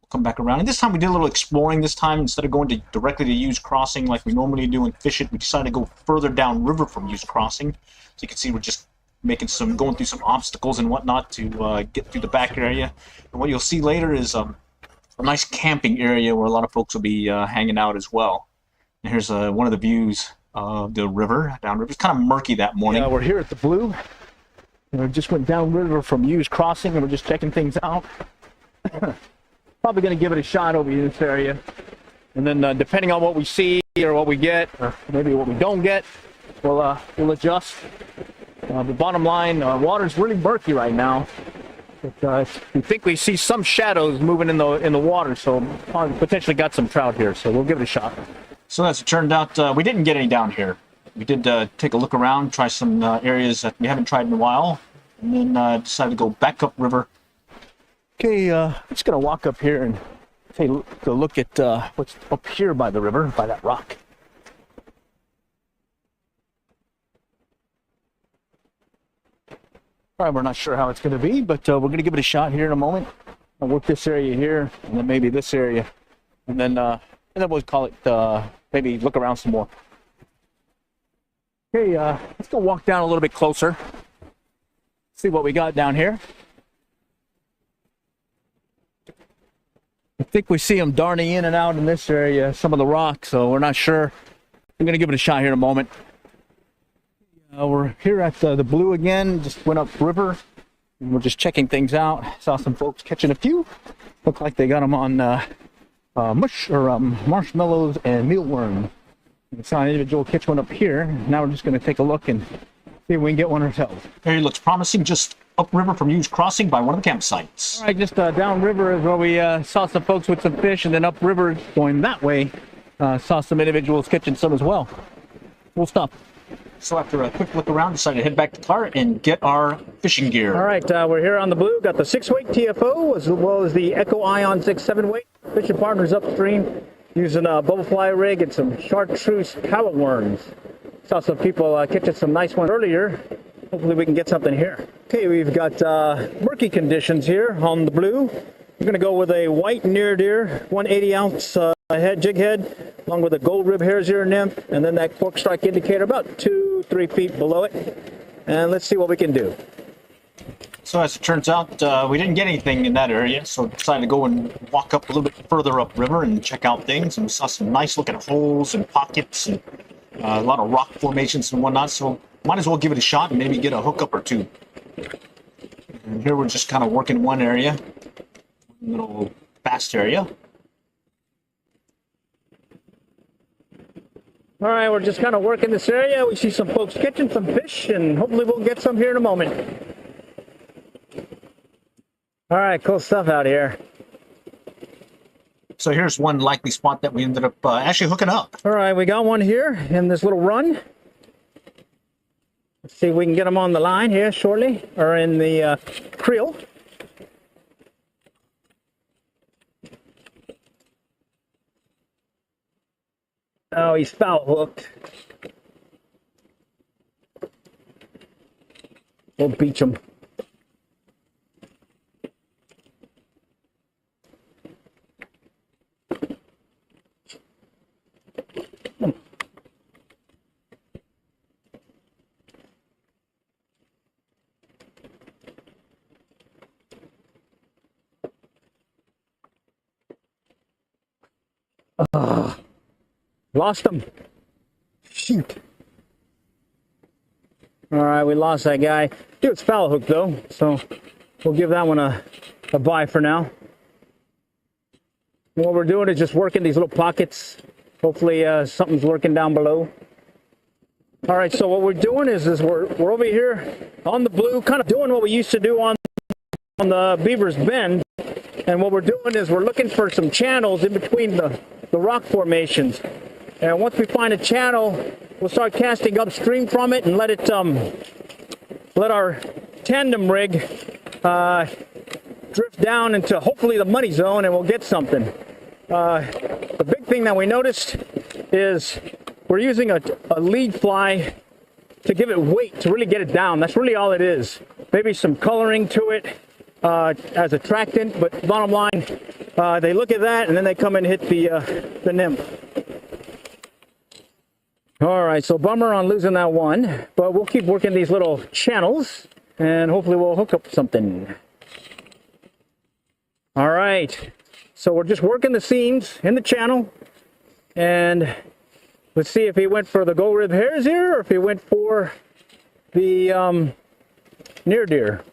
We'll come back around. And this time we did a little exploring this time. Instead of going directly to Hughes Crossing like we normally do and fish it, we decided to go further down river from Hughes Crossing. So you can see we're just going through some obstacles and whatnot to get through the back area. And what you'll see later is a nice camping area where a lot of folks will be hanging out as well. And here's one of the views of the river, downriver. It's kind of murky that morning. Yeah, we're here at the Blue. We just went downriver from Hughes Crossing, and we're just checking things out. Probably going to give it a shot over in this area. And then depending on what we see or what we get, or maybe what we don't get, we'll adjust. The bottom line, water's really murky right now. But, we think we see some shadows moving in the water, so potentially got some trout here. So we'll give it a shot. So as it turned out, we didn't get any down here. We did take a look around, try some areas that we haven't tried in a while, and then decided to go back up river. Okay, I'm just going to walk up here and take a look at what's up here by the river, by that rock. All right, we're not sure how it's going to be, but we're going to give it a shot here in a moment. I'll work this area here, and then maybe this area, and then we'll call it, maybe look around some more. Okay, let's go walk down a little bit closer. See what we got down here. I think we see them darting in and out in this area, some of the rocks, so we're not sure. I'm going to give it a shot here in a moment. We're here at the Blue again, just went up river, and we're just checking things out. Saw some folks catching a few. Looked like they got them on marshmallows and mealworms. We saw an individual catch one up here. Now we're just going to take a look and see if we can get one ourselves. Area looks promising, just upriver from Hughes Crossing by one of the campsites. All right, just downriver is where we saw some folks with some fish, and then upriver going that way, saw some individuals catching some as well. We'll stop. So after a quick look around, decided to head back to the car and get our fishing gear. All right, we're here on the Blue. Got the 6-weight TFO as well as the Echo Ion 6-7-weight. Fishing partners upstream using a bubble fly rig and some chartreuse power worms. Saw some people catching some nice ones earlier. Hopefully we can get something here. Okay, we've got murky conditions here on the Blue. We're going to go with a white near deer, 180-ounce jig head, along with a gold rib hare's ear nymph, and then that cork strike indicator about 2-3 feet below it. And let's see what we can do. So as it turns out, we didn't get anything in that area, so decided to go and walk up a little bit further upriver and check out things. And we saw some nice looking holes and pockets and a lot of rock formations and whatnot. So might as well give it a shot and maybe get a hookup or two. And here we're just kind of working one area, little fast area. All right, we're just kind of working this area. We see some folks catching some fish, and hopefully we'll get some here in a moment. All right, cool stuff out here. So here's one likely spot that we ended up actually hooking up. All right, we got one here in this little run. Let's see if we can get them on the line here shortly, or in the creel. Oh, he's foul hooked. We'll beach him. Lost him. Shoot. All right, we lost that guy. Dude, it's foul hook though, so we'll give that one a bye for now. And what we're doing is just working these little pockets. Hopefully something's lurking down below. All right, so what we're doing is we're over here on the blue, kind of doing what we used to do on the Beaver's Bend. And what we're doing is we're looking for some channels in between the rock formations. And once we find a channel, we'll start casting upstream from it and let our tandem rig drift down into hopefully the money zone, and we'll get something. The big thing that we noticed is we're using a lead fly to give it weight, to really get it down. That's really all it is. Maybe some coloring to it as attractant, but bottom line, they look at that and then they come and hit the nymph. All right, so bummer on losing that one, but we'll keep working these little channels and hopefully we'll hook up something. All right, so we're just working the seams in the channel, and let's see if he went for the gold rib hares here or if he went for the near deer.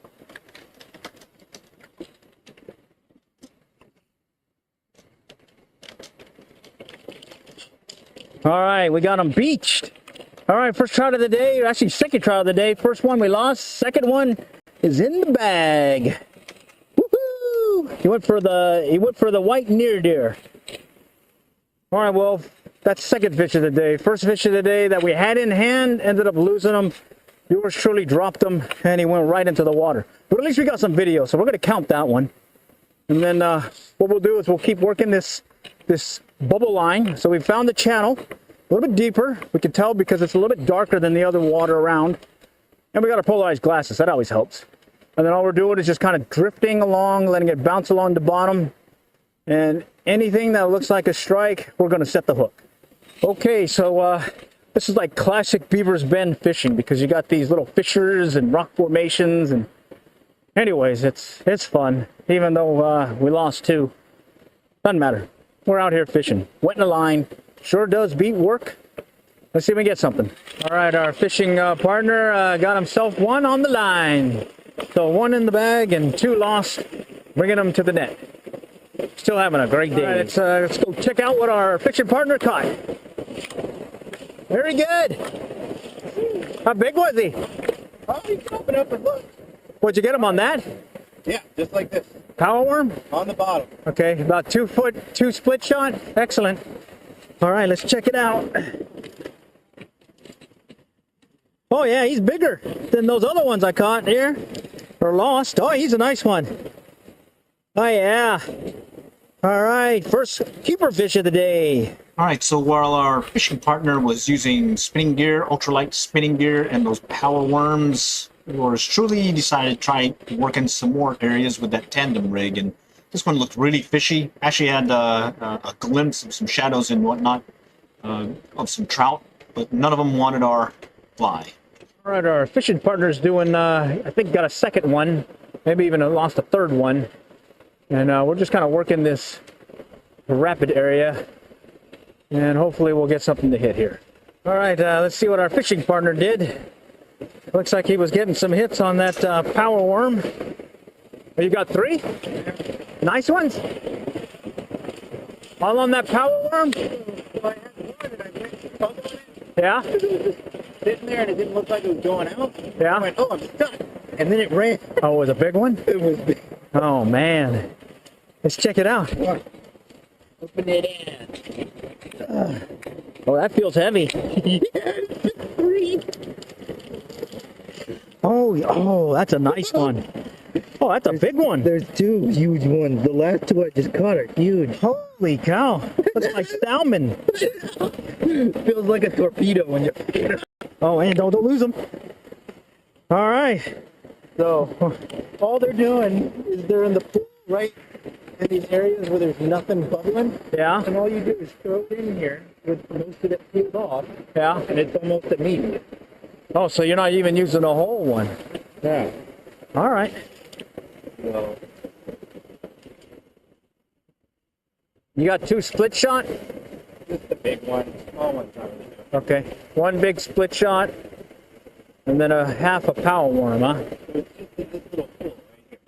All right, we got him beached. All right, first trout of the day, actually second trout of the day. First one we lost, second one is in the bag. Woohoo! He went for the white near deer. All right, well, that's second fish of the day. First fish of the day that we had in hand, ended up losing him. Yours truly dropped him, and he went right into the water. But at least we got some video, so we're going to count that one. And then what we'll do is we'll keep working this bubble line. So we found the channel a little bit deeper. We can tell because it's a little bit darker than the other water around. And we got our polarized glasses. That always helps. And then all we're doing is just kind of drifting along, letting it bounce along the bottom. And anything that looks like a strike, we're going to set the hook. Okay, so this is like classic Beaver's Bend fishing because you got these little fissures and rock formations. And anyways, it's fun. Even though we lost two. Doesn't matter. We're out here fishing. Wet in a line. Sure does beat work. Let's see if we get something. All right, our fishing partner got himself one on the line. So one in the bag and two lost, bringing them to the net. Still having a great day. All right, let's go check out what our fishing partner caught. Very good. How big was he? Oh, he's jumping up and look. What'd you get him on that? Yeah, just like this. Power worm? On the bottom. Okay, about 2 foot, 2 split shot. Excellent. All right, let's check it out. Oh yeah, he's bigger than those other ones I caught here or lost. Oh, he's a nice one. Oh yeah. All right, first keeper fish of the day. All right, so while our fishing partner was using spinning gear, ultralight spinning gear, and those power worms, yours truly decided to try working some more areas with that tandem rig, and this one looked really fishy. Actually had a glimpse of some shadows and whatnot of some trout, but none of them wanted our fly. All right, our fishing partner's doing, I think got a second one, maybe even lost a third one. And we're just kind of working this rapid area, and hopefully we'll get something to hit here. All right, let's see what our fishing partner did. Looks like he was getting some hits on that power worm. Oh, you got 3? Nice ones? All on that power worm? Yeah? Sitting there and it didn't look like it was going out. Yeah? I went, oh, I'm stuck. And then it ran. Oh, it was a big one? It was big. Oh, man. Let's check it out. Open it in. Oh, that feels heavy. Oh, that's a nice one. Oh, that's a big one. There's 2 huge ones. The last 2 I just caught are huge. Holy cow. Looks like salmon. Feels like a torpedo when you're... Oh, and don't lose them. All right. So, all they're doing is they're in the pool, right in these areas where there's nothing bubbling. Yeah. And all you do is throw it in here with most of it peeled off, Yeah. and it's almost immediate. Oh, so you're not even using a whole one. Yeah. All right. So, You got 2 split shot? just the big one. Small ones aren't really good. Okay. 1 big split shot, and then a half a power worm, huh? It's just in this little pool right here.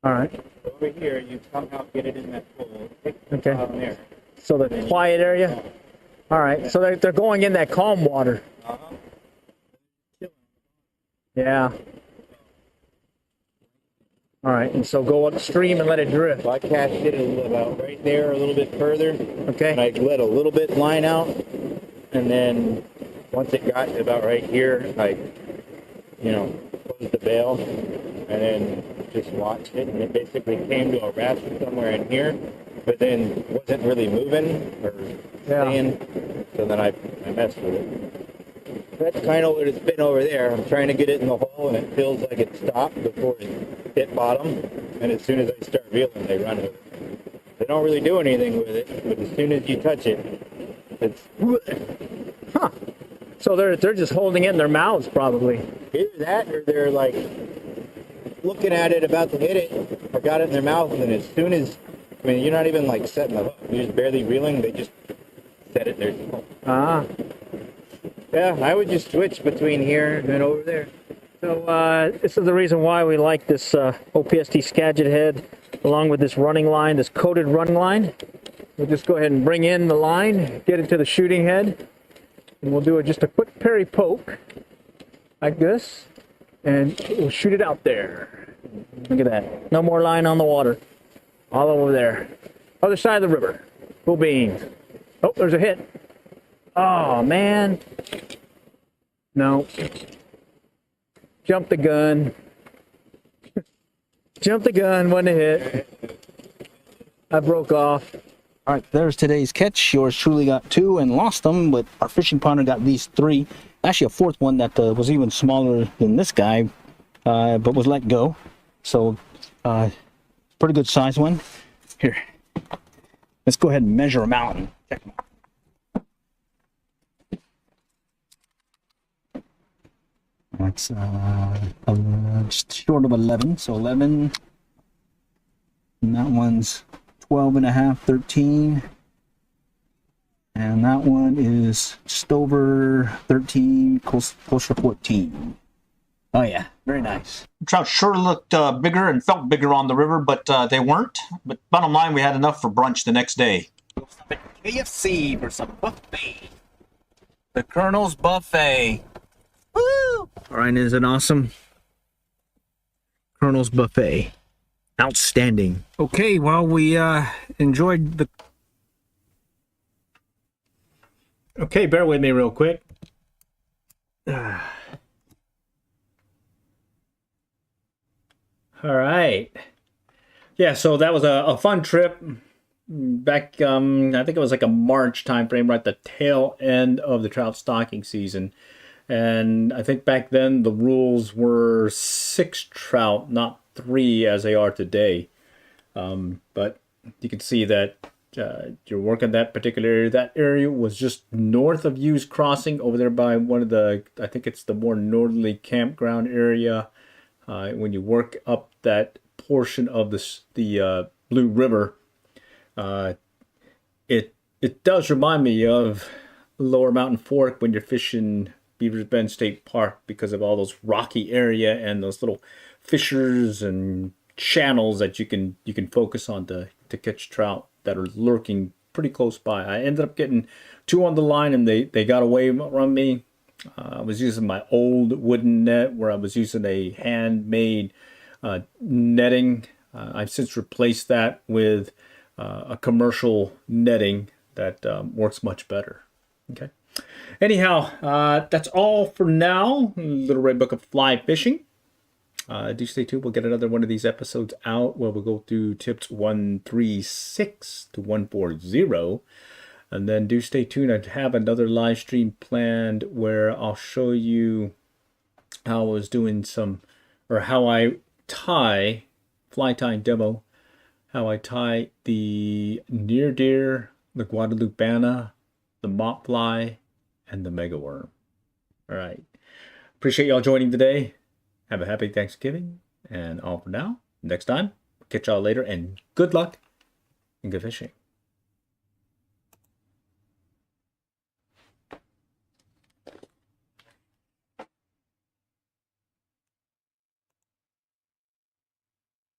All right. Over here, you somehow get it in that pool. Take Okay. Down there. So the quiet area? All right. So they're going in that calm water. Yeah. All right. And so go upstream and let it drift. So I cast it about right there, a little bit further. Okay. And I let a little bit line out. And then once it got about right here, I, closed the bail and then just watched it. And it basically came to a rest somewhere in here, but then wasn't really moving or staying. So then I messed with it. That's kind of what it's been over there. I'm trying to get it in the hole, and it feels like it stopped before it hit bottom. And as soon as I start reeling, they run with it. They don't really do anything with it, but as soon as you touch it, it's... Huh. So they're just holding it in their mouths, probably. Either that, or they're like looking at it, about to hit it, or got it in their mouth, and as soon as, you're not even like setting the hook. You're just barely reeling. They just set it there. Ah. Yeah, I would just switch between here and over there. So this is the reason why we like this OPST Skagit head, along with this running line, this coated running line. We'll just go ahead and bring in the line, get it to the shooting head, and we'll do just a quick parry poke, like this, and we'll shoot it out there. Look at that. No more line on the water. All over there. Other side of the river. Cool beans. Oh, there's a hit. Oh, man. No. Jump the gun. Jump the gun, wasn't a hit. I broke off. All right, there's today's catch. Yours truly got 2 and lost them, but our fishing partner got these 3. Actually, a 4th one that was even smaller than this guy, but was let go. So, pretty good size one. Here, let's go ahead and measure them out and check them out. That's just short of 11, so 11. And that one's 12 and a half, 13. And that one is just over 13, close to 14. Oh yeah, very nice. Trout sure looked bigger and felt bigger on the river, but they weren't. But bottom line, we had enough for brunch the next day. Stop at KFC for some buffet. The Colonel's Buffet. Woo! All right, is it awesome? Colonel's Buffet. Outstanding. Okay, well, we enjoyed the... Okay, bear with me real quick. All right. Yeah, so that was a fun trip back, I think it was like a March time frame, right at the tail end of the trout stocking season. And I think back then the rules were 6 trout, not 3 as they are today. But you can see that you're working that particular area. That area was just north of Hughes Crossing, over there by one of the, I think it's the more northerly campground area. When you work up that portion of the Blue River, it does remind me of Lower Mountain Fork when you're fishing Beavers Bend State Park, because of all those rocky area and those little fissures and channels that you can focus on to catch trout that are lurking pretty close by. I ended up getting 2 on the line, and they got away from me. I was using my old wooden net, where I was using a handmade netting. I've since replaced that with a commercial netting that works much better. Okay. Anyhow, that's all for now. Little Red Book of Fly Fishing. Do stay tuned. We'll get another one of these episodes out where we'll go through tips 136 to 140. And then do stay tuned. I have another live stream planned where I'll show you how I was doing how I tie, fly tying demo, how I tie the near deer, the Guadalupana, the mop fly, and the mega worm. All right. Appreciate y'all joining today. Have a happy Thanksgiving. And all for now. Next time, catch y'all later, and good luck and good fishing.